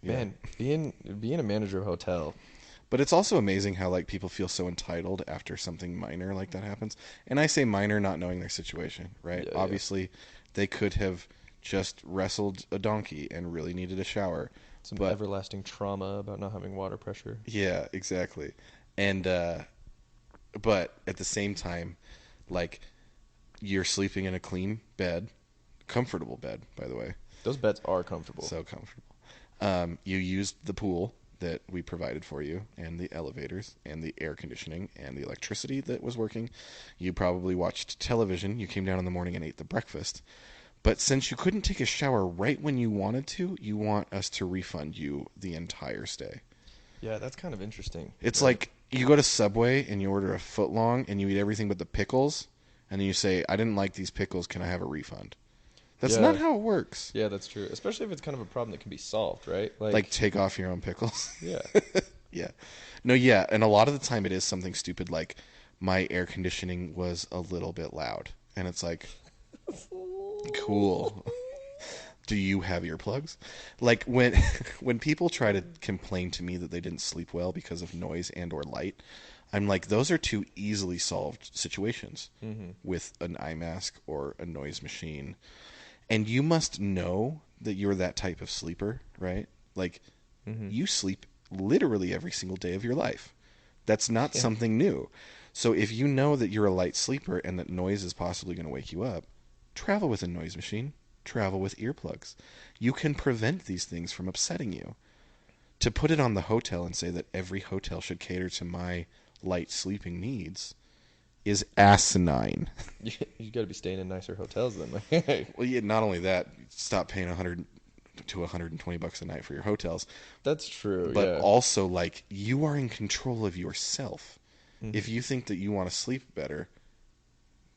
Yeah. Man, being a manager of a hotel. But it's also amazing how like people feel so entitled after something minor like that happens. And I say minor not knowing their situation, right? Yeah, Obviously, they could have just wrestled a donkey and really needed a shower. Some But everlasting trauma about not having water pressure. yeah, exactly. And but at the same time, like you're sleeping in a clean bed, comfortable bed, by the way. Those beds are comfortable. So comfortable. You used the pool that we provided for you, and the elevators, and the air conditioning, and the electricity that was working. You probably watched television. You came down in the morning and ate the breakfast. But since you couldn't take a shower right when you wanted to, you want us to refund you the entire stay. Yeah, that's kind of interesting. It's right? like you go to Subway and you order a footlong and you eat everything but the pickles, and then you say, "I didn't like these pickles. Can I have a refund?" That's Yeah. not how it works. Yeah, that's true. Especially if it's kind of a problem that can be solved, right? Like take off your own pickles. Yeah. Yeah. No, yeah. And a lot of the time it is something stupid like my air conditioning was a little bit loud. And it's like, cool. Do you have earplugs? Like when people try to complain to me that they didn't sleep well because of noise and or light, I'm like, those are two easily solved situations with an eye mask or a noise machine. And you must know that you're that type of sleeper, right? Like, you sleep literally every single day of your life. That's not something new. So if you know that you're a light sleeper and that noise is possibly going to wake you up, travel with a noise machine. Travel with earplugs. You can prevent these things from upsetting you. To put it on the hotel and say that every hotel should cater to my light sleeping needs is asinine. You got to be staying in nicer hotels then. Well, yeah, not only that, stop paying $100 to $120 a night for your hotels. That's true. But yeah. also, like, you are in control of yourself. If you think that you want to sleep better,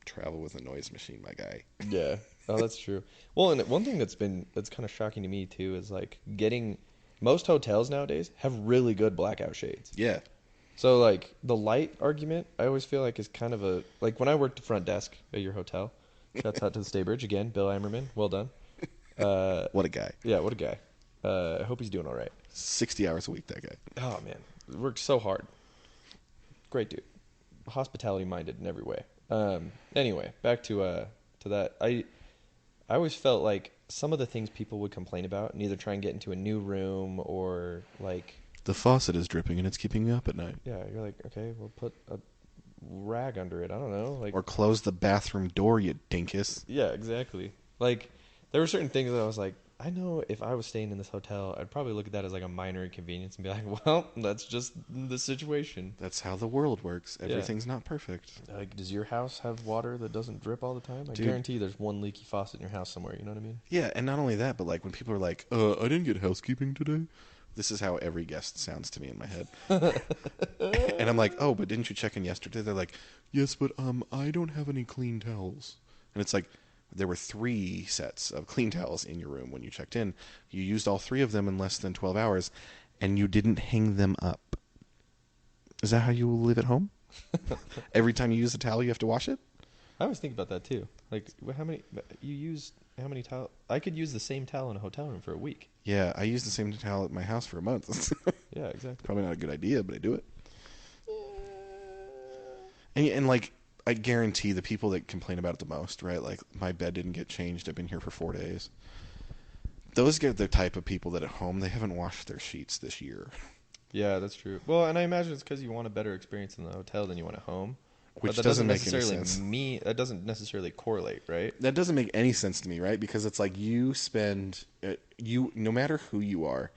travel with a noise machine, my guy. Yeah. Oh, that's true. Well, and one thing that's kind of shocking to me too is like most hotels nowadays have really good blackout shades. Yeah. So like the light argument, I always feel like is kind of like when I worked the front desk at your hotel. Shouts out to the Staybridge again, Bill Eimerman. Well done. What a guy. Yeah, what a guy. I hope he's doing all right. 60 hours a week, that guy. Oh man, worked so hard. Great dude, hospitality minded in every way. Anyway, back to that. I always felt like some of the things people would complain about, and either try and get into a new room or like The faucet is dripping and it's keeping me up at night. yeah, you're like, okay, well put a rag under it. I don't know, like Or close the bathroom door, you dinkus. yeah, exactly. Like there were certain things that I was like, I know if I was staying in this hotel, I'd probably look at that as like a minor inconvenience and be like, well, that's just the situation. That's how the world works. Everything's not perfect. Like, does your house have water that doesn't drip all the time? I Dude. guarantee there's one leaky faucet in your house somewhere. You know what I mean? Yeah, and not only that, but like when people are like, I didn't get housekeeping today. This is how every guest sounds to me in my head. And I'm like, oh, but didn't you check in yesterday? They're like, yes, but I don't have any clean towels. And it's like, there were 3 sets of clean towels in your room when you checked in. You used all 3 of them in less than 12 hours, and you didn't hang them up. Is that how you live at home? Every time you use a towel, you have to wash it? I always think about that too. Like, how many towel? I could use the same towel in a hotel room for a week. Yeah, I use the same towel at my house for a month. Yeah, exactly. Probably not a good idea, but I do it. And like, I guarantee the people that complain about it the most, right? Like, my bed didn't get changed. I've been here for 4 days. Those get the type of people that at home, they haven't washed their sheets this year. Yeah, that's true. Well, and I imagine it's because you want a better experience in the hotel than you want at home. which that doesn't doesn't make any necessarily sense. that doesn't necessarily correlate, right? That doesn't make any sense to me, right? Because it's like you spend no matter who you are,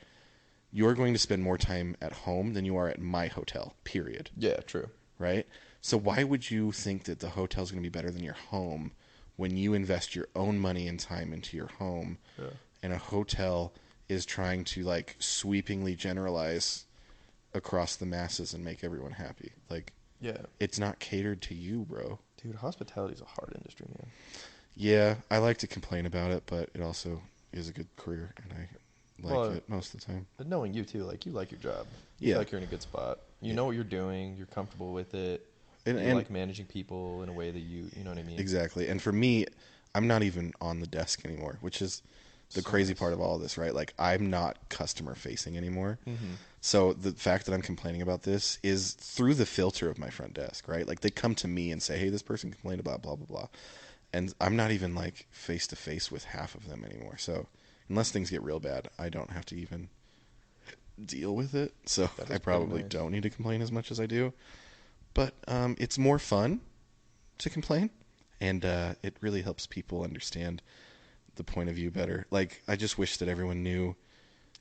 you're going to spend more time at home than you are at my hotel. Period. Yeah, true. Right? So why would you think that the hotel's going to be better than your home when you invest your own money and time into your home, Yeah. and a hotel is trying to like sweepingly generalize across the masses and make everyone happy? Like, Yeah. it's not catered to you, bro. Dude, hospitality is a hard industry, man. Yeah, I like to complain about it, but it also is a good career, and I like it most of the time. But knowing you too, like you like your job. You Yeah. feel like you're in a good spot. You know what you're doing. You're comfortable with it. And, you and like managing people in a way that you know what I mean? exactly. And for me, I'm not even on the desk anymore, which is the So crazy nice. part of all of this, right? Like, I'm not customer facing anymore. Mm-hmm. So the fact that I'm complaining about this is through the filter of my front desk, right? Like, they come to me and say, hey, this person complained about blah, blah, blah. And I'm not even like face to face with half of them anymore. So unless things get real bad, I don't have to even deal with it. So I probably don't need to complain as much as I do. But it's more fun to complain, and it really helps people understand the point of view better. Like, I just wish that everyone knew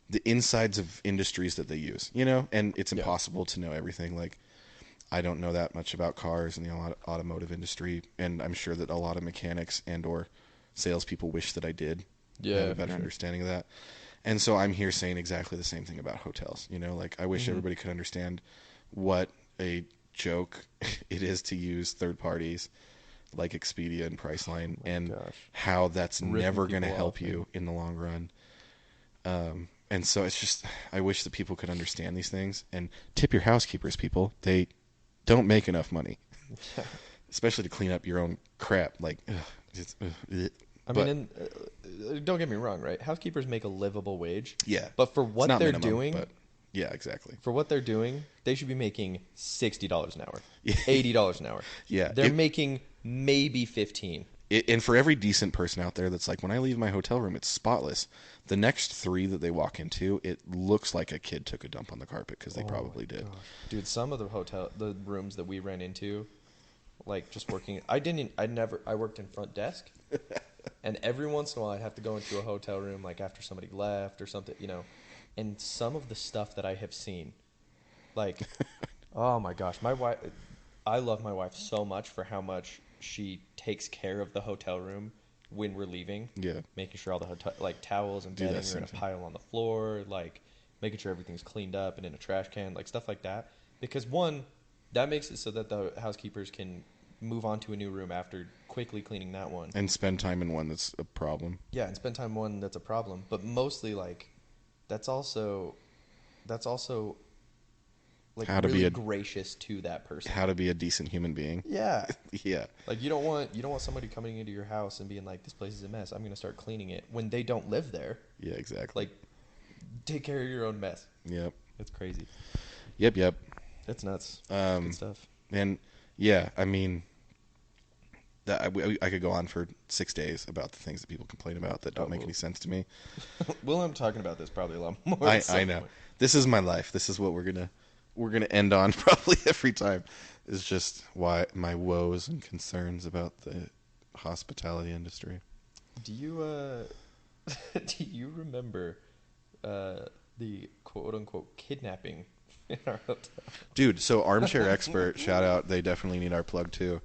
the insides of industries that they use, you know? And it's impossible to know everything. Like, I don't know that much about cars and the automotive industry, and I'm sure that a lot of mechanics and or salespeople wish that I did have a better understanding of that. And so I'm here saying exactly the same thing about hotels. You know, like, I wish everybody could understand what a joke it is to use third parties like Expedia and Priceline, and how that's never going to help you in the long run. And so it's just, I wish that people could understand these things and tip your housekeepers, people. They don't make enough money, especially to clean up your own crap. Like, I mean, don't get me wrong, right? Housekeepers make a livable wage. Yeah. But for what they're minimum, doing, but yeah, exactly. For what they're doing, they should be making $60 an hour, $80 an hour. Yeah. They're making maybe 15. And for every decent person out there that's like, when I leave my hotel room, it's spotless. The next 3 that they walk into, it looks like a kid took a dump on the carpet, because they probably did. Gosh. Dude, some of the rooms that we ran into, like just working, I worked in front desk, and every once in a while I'd have to go into a hotel room, like after somebody left or something, you know, and some of the stuff that I have seen, like, oh my gosh, I love my wife so much for how much she takes care of the hotel room when we're leaving. Yeah. Making sure all the hotel, like towels and bedding are in a pile on the floor, like making sure everything's cleaned up and in a trash can, like stuff like that. Because one, that makes it so that the housekeepers can move on to a new room after quickly cleaning that one. And spend time in one that's a problem. Yeah, and spend time in one that's a problem. But mostly, like, that's also like how to really be gracious to that person. How to be a decent human being. Yeah. Yeah. Like, you don't want somebody coming into your house and being like, this place is a mess, I'm going to start cleaning it, when they don't live there. Yeah, exactly. Like, take care of your own mess. Yep. It's crazy. Yep. It's nuts. Good stuff. And yeah, I mean, I could go on for 6 days about the things that people complain about that don't make any sense to me. Well, I'm talking about this probably a lot more. I know. This is my life. This is what we're gonna end on probably every time. Is just why my woes and concerns about the hospitality industry. Do you do you remember the quote unquote kidnapping in our hotel? Dude, so Armchair Expert, shout out. They definitely need our plug too.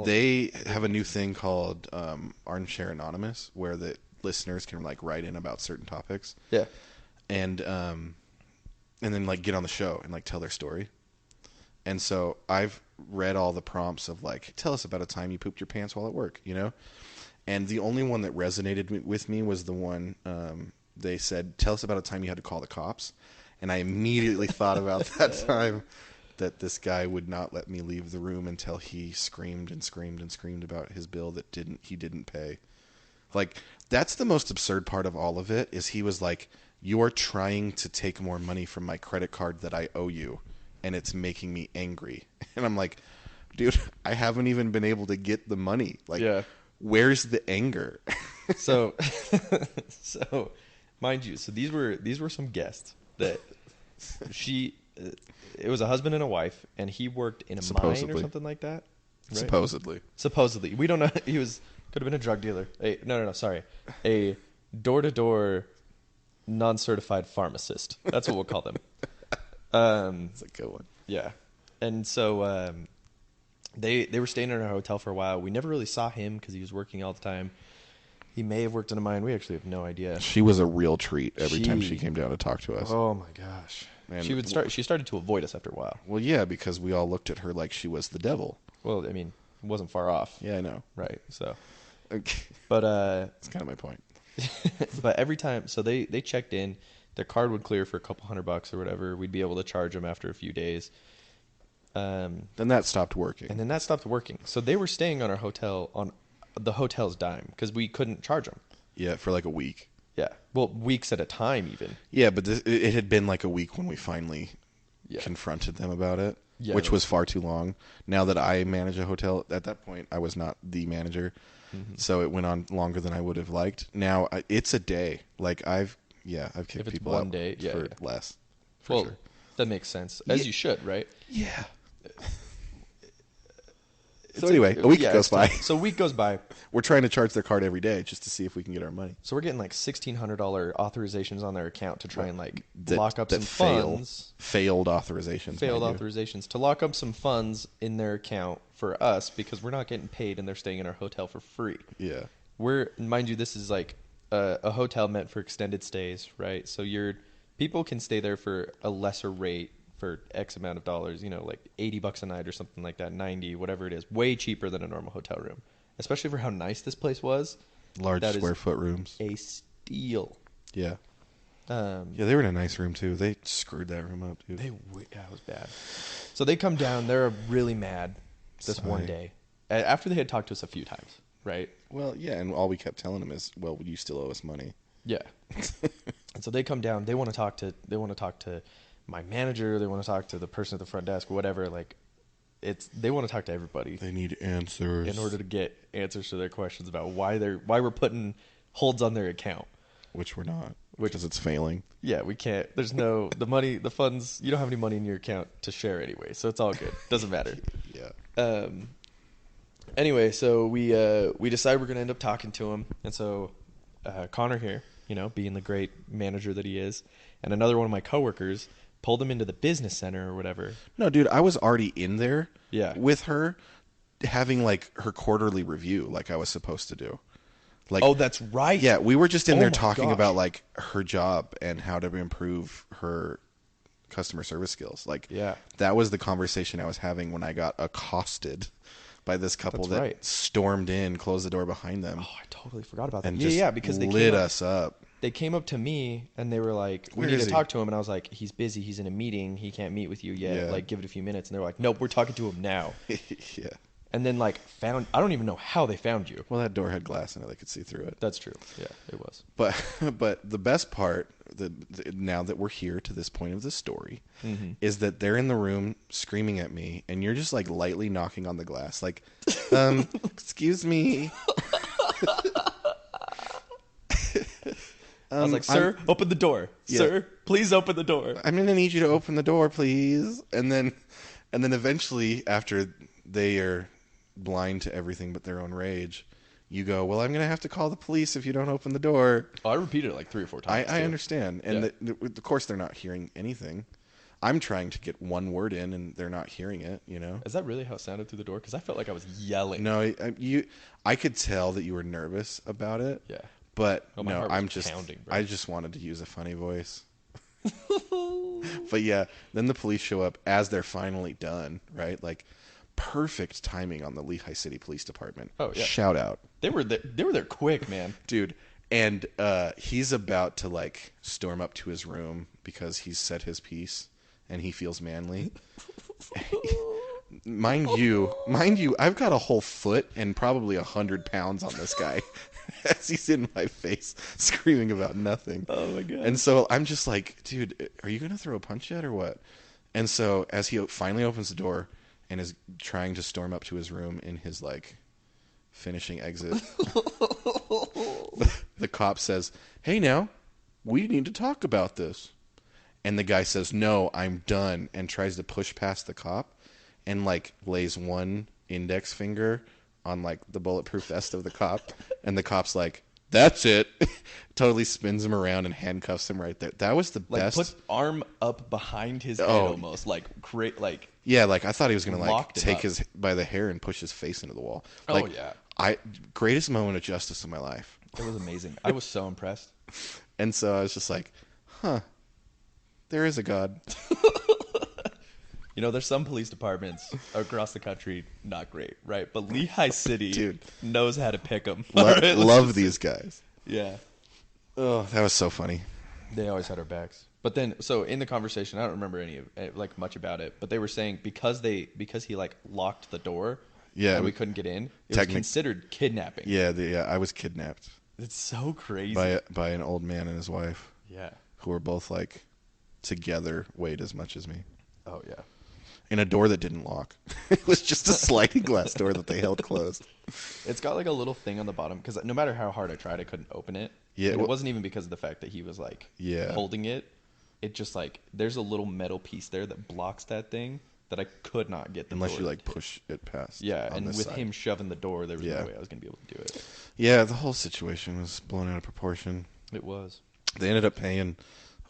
They have a new thing called Armchair Anonymous, where the listeners can like write in about certain topics. Yeah. And then like get on the show and like tell their story. And so I've read all the prompts of like, tell us about a time you pooped your pants while at work, you know? And the only one that resonated with me was the one they said, tell us about a time you had to call the cops. And I immediately thought about that time that this guy would not let me leave the room until he screamed and screamed and screamed about his bill that he didn't pay. Like, that's the most absurd part of all of it, is he was like, you're trying to take more money from my credit card that I owe you, and it's making me angry. And I'm like, dude, I haven't even been able to get the money. Like, where's the anger? So mind you, so these were some guests that it was a husband and a wife, and he worked in a mine or Supposedly. something like that. Right? Supposedly. We don't know. He could have been a drug dealer. No, sorry. A door-to-door non-certified pharmacist. That's what we'll call them. It's a good one. Yeah. And so they were staying in our hotel for a while. We never really saw him because he was working all the time. He may have worked in a mine. We actually have no idea. She was a real treat every time she came down to talk to us. Oh my gosh. And She started to avoid us after a while. Well, yeah, because we all looked at her like she was the devil. Well, I mean, it wasn't far off. Yeah, I know. Right. So, Okay. but That's kind of my point. but every time, so they checked in, their card would clear for a couple $100 or whatever. We'd be able to charge them after a few days. Then that stopped working. And then that stopped working. So they were staying on our hotel on the hotel's dime because we couldn't charge them. Yeah, for like a week. Yeah. Well, weeks at a time even. Yeah, but it had been like a week when we finally confronted them about it, which was far too long. Now that I manage a hotel, at that point I was not the manager, so it went on longer than I would have liked. Now it's a day. Like I've kicked people out for less. For sure. That makes sense. As you should, right? Yeah. So anyway, a week goes by. So a week goes by. We're trying to charge their card every day just to see if we can get our money. So we're getting like $1,600 authorizations on their account to try and like lock up some funds. Failed authorizations. Failed authorizations to lock up some funds in their account for us because we're not getting paid and they're staying in our hotel for free. Yeah. Mind you, this is like a hotel meant for extended stays, right? So people can stay there for a lesser rate for X amount of dollars, like $80 a night or something like that, 90, whatever it is, way cheaper than a normal hotel room, especially for how nice this place was. Large square foot rooms. A steal. Yeah. They were in a nice room too. They screwed that room up, dude. It was bad. So they come down. They're really mad this one day after they had talked to us a few times, right? Well, yeah, and all we kept telling them is, "Well, you still owe us money." Yeah. And so they come down. They want to talk to my manager. They want to talk to the person at the front desk, whatever. Like, they want to talk to everybody. They need answers in order to get answers to their questions about why we're putting holds on their account, which we're not, because it's failing. Yeah, we can't. There's no the funds. You don't have any money in your account to share anyway, so it's all good. Doesn't matter. Yeah. Anyway, so we decide we're gonna end up talking to him, and so Connor here, being the great manager that he is, and another one of my coworkers pulled him into the business center or whatever. No, dude, I was already in there with her having like her quarterly review like I was supposed to do. Like, oh, that's right. Yeah, we were just in there talking about like her job and how to improve her customer service skills. Like, that was the conversation I was having when I got accosted by this couple stormed in, closed the door behind them. Oh, I totally forgot about that. And because they lit us up. They came up to me and they were like, "We need to talk to him." And I was like, "He's busy. He's in a meeting. He can't meet with you yet. Yeah. Like, give it a few minutes." And they're like, "Nope, we're talking to him now." Yeah. And then I don't even know how they found you. Well, that door had glass in it. They could see through it. That's true. Yeah, it was. But the best part, now that we're here to this point of the story, is that they're in the room screaming at me, and you're just like lightly knocking on the glass, like, "Excuse me." I was like, "Sir, open the door. Yeah. Sir, please open the door. I'm gonna need you to open the door, please." And then eventually, after they are blind to everything but their own rage, you go, "Well, I'm gonna have to call the police if you don't open the door." Oh, I repeated it like 3 or 4 times. I understand, and of course they're not hearing anything. I'm trying to get one word in, and they're not hearing it. Is that really how it sounded through the door? Because I felt like I was yelling. No, I could tell that you were nervous about it. Yeah. But my heart I'm was just pounding, bro. I just wanted to use a funny voice. But yeah, then the police show up as they're finally done, right? Like, perfect timing on the Lehigh City Police Department. Oh yeah. Shout out. They were there quick, man. Dude, and he's about to like storm up to his room because he's said his piece and he feels manly. Mind you, I've got a whole foot and probably 100 pounds on this guy. As he's in my face screaming about nothing. Oh my god. And so I'm just like, "Dude, are you gonna throw a punch yet or what?" And so as he finally opens the door and is trying to storm up to his room in his like finishing exit, the cop says, "Hey, now we need to talk about this." and the guy says, "No, I'm done," and tries to push past the cop, and like lays one index finger on like the bulletproof vest of the cop, and the cop's like, "That's it." Totally spins him around and handcuffs him right there. That was the Like best. put arm up behind his head almost, like great, like Yeah, like I thought he was gonna like locked him take up. his by the hair and push his face into the wall. Oh, Like, yeah. greatest moment of justice of my life. It was amazing. I was so impressed. And so I was just like, huh, there is a God. You know, there's some police departments across the country not great, right? But Lehigh City Dude. knows how to pick them. Love these guys. Yeah. Oh, that was so funny. They always had our backs. But then, so in the conversation, I don't remember any of like much about it, but they were saying because he like locked the door, Yeah, and we couldn't get in, it was considered kidnapping. Yeah, I was kidnapped It's so crazy. by an old man and his wife, Yeah. who were both like together weighed as much as me. Oh yeah. In a door that didn't lock. It was just a sliding glass door that they held closed. It's got like a little thing on the bottom because no matter how hard I tried, I couldn't open it. Yeah, And it wasn't even because of the fact that he was like Yeah. holding it. It just like there's a little metal piece there that blocks that thing that I could not get the Unless door you like to hit. push it past. Yeah, on and this with side. him shoving the door, there was Yeah. no way I was gonna be able to do it. Yeah, the whole situation was blown out of proportion. It was. They ended up paying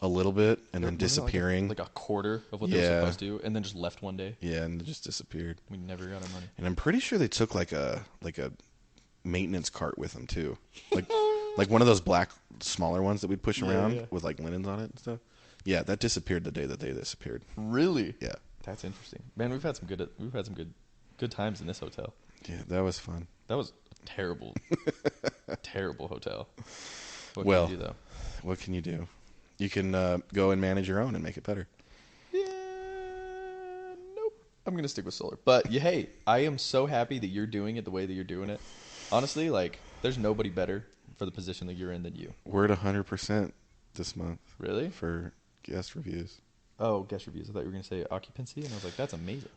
a little bit and then Wasn't it disappearing. like a quarter of what they Yeah. were supposed to, and then just left one day. Yeah, and it just disappeared. We never got our money. And I'm pretty sure they took like a maintenance cart with them too, like one of those black smaller ones that we'd push around yeah. with like linens on it and stuff. Yeah, that disappeared the day that they disappeared. Really? Yeah, That's interesting. Man, we've had some good times in this hotel. yeah, that was fun. That was a terrible, terrible hotel. What Well, can you do though? What can you do? You can go and manage your own and make it better. Yeah, nope. I'm gonna stick with solar. But yeah, hey, I am so happy that you're doing it the way that you're doing it. Honestly, like, there's nobody better for the position that you're in than you. We're at 100% this month Really? for guest reviews. Oh, guest reviews. I thought you were gonna say occupancy, and I was like, that's amazing.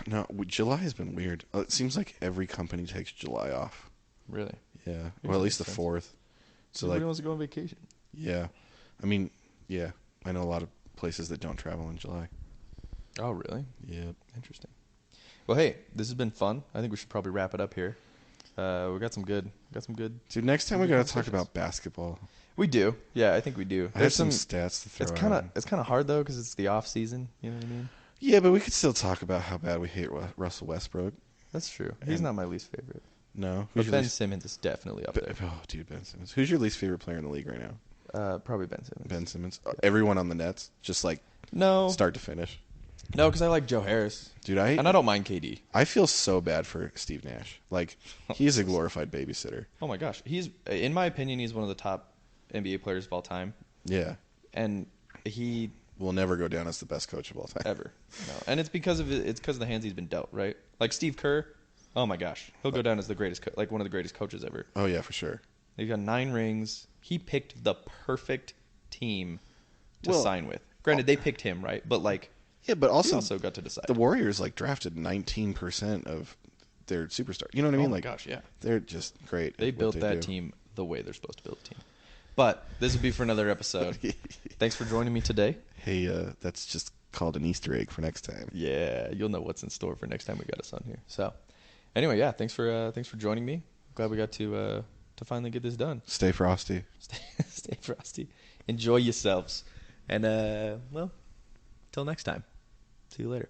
No, July has been weird. It seems like every company takes July off. Really? Yeah, That well, at least makes the sense. 4th. So Everybody like, wants to go on vacation. yeah, I mean, yeah, I know a lot of places that don't travel in July. Oh, really? Yeah. Interesting. Well, hey, this has been fun. I think we should probably wrap it up here. We got some good. Dude, next time we Good gotta talk conversations. about basketball. We do. Yeah, I think we do. I have some stats to throw out. It's kind of hard though because it's the off season. You know what I mean? Yeah, but we could still talk about how bad we hate Russell Westbrook. That's true. He's And- not my least favorite. No, But who's your Ben least? Simmons is definitely up there. Oh, dude, Ben Simmons. Who's your least favorite player in the league right now? Probably Ben Simmons. Ben Simmons. Everyone on the Nets, just like No, start to finish. no, because I like Joe Harris, Dude, and I don't mind KD. I feel so bad for Steve Nash. Like, he's a glorified babysitter. Oh my gosh, he's in my opinion, he's one of the top NBA players of all time, Yeah. and he Will never go down as the best coach of all time. ever. No, and it's because of the hands he's been dealt, right? Like Steve Kerr. Oh my gosh, he'll go down as the greatest, like one of the greatest coaches ever. Oh, yeah, for sure. He got 9 rings. He picked the perfect team to Well, sign with. Granted, they picked him, right? But like, Yeah, but he also, also got to decide. the Warriors, like, drafted 19% of their superstars. You know what I mean? Oh my Like, gosh, yeah. they're just great. They at what built they that do. team the way they're supposed to build a team. But this would be for another episode. Thanks for joining me today. Hey, that's just called an Easter egg for next time. Yeah, you'll know what's in store for next time we got us on here. So, anyway, yeah, thanks for joining me. Glad we got to finally get this done. Stay frosty. Stay frosty. Enjoy yourselves. And well, till next time. See you later.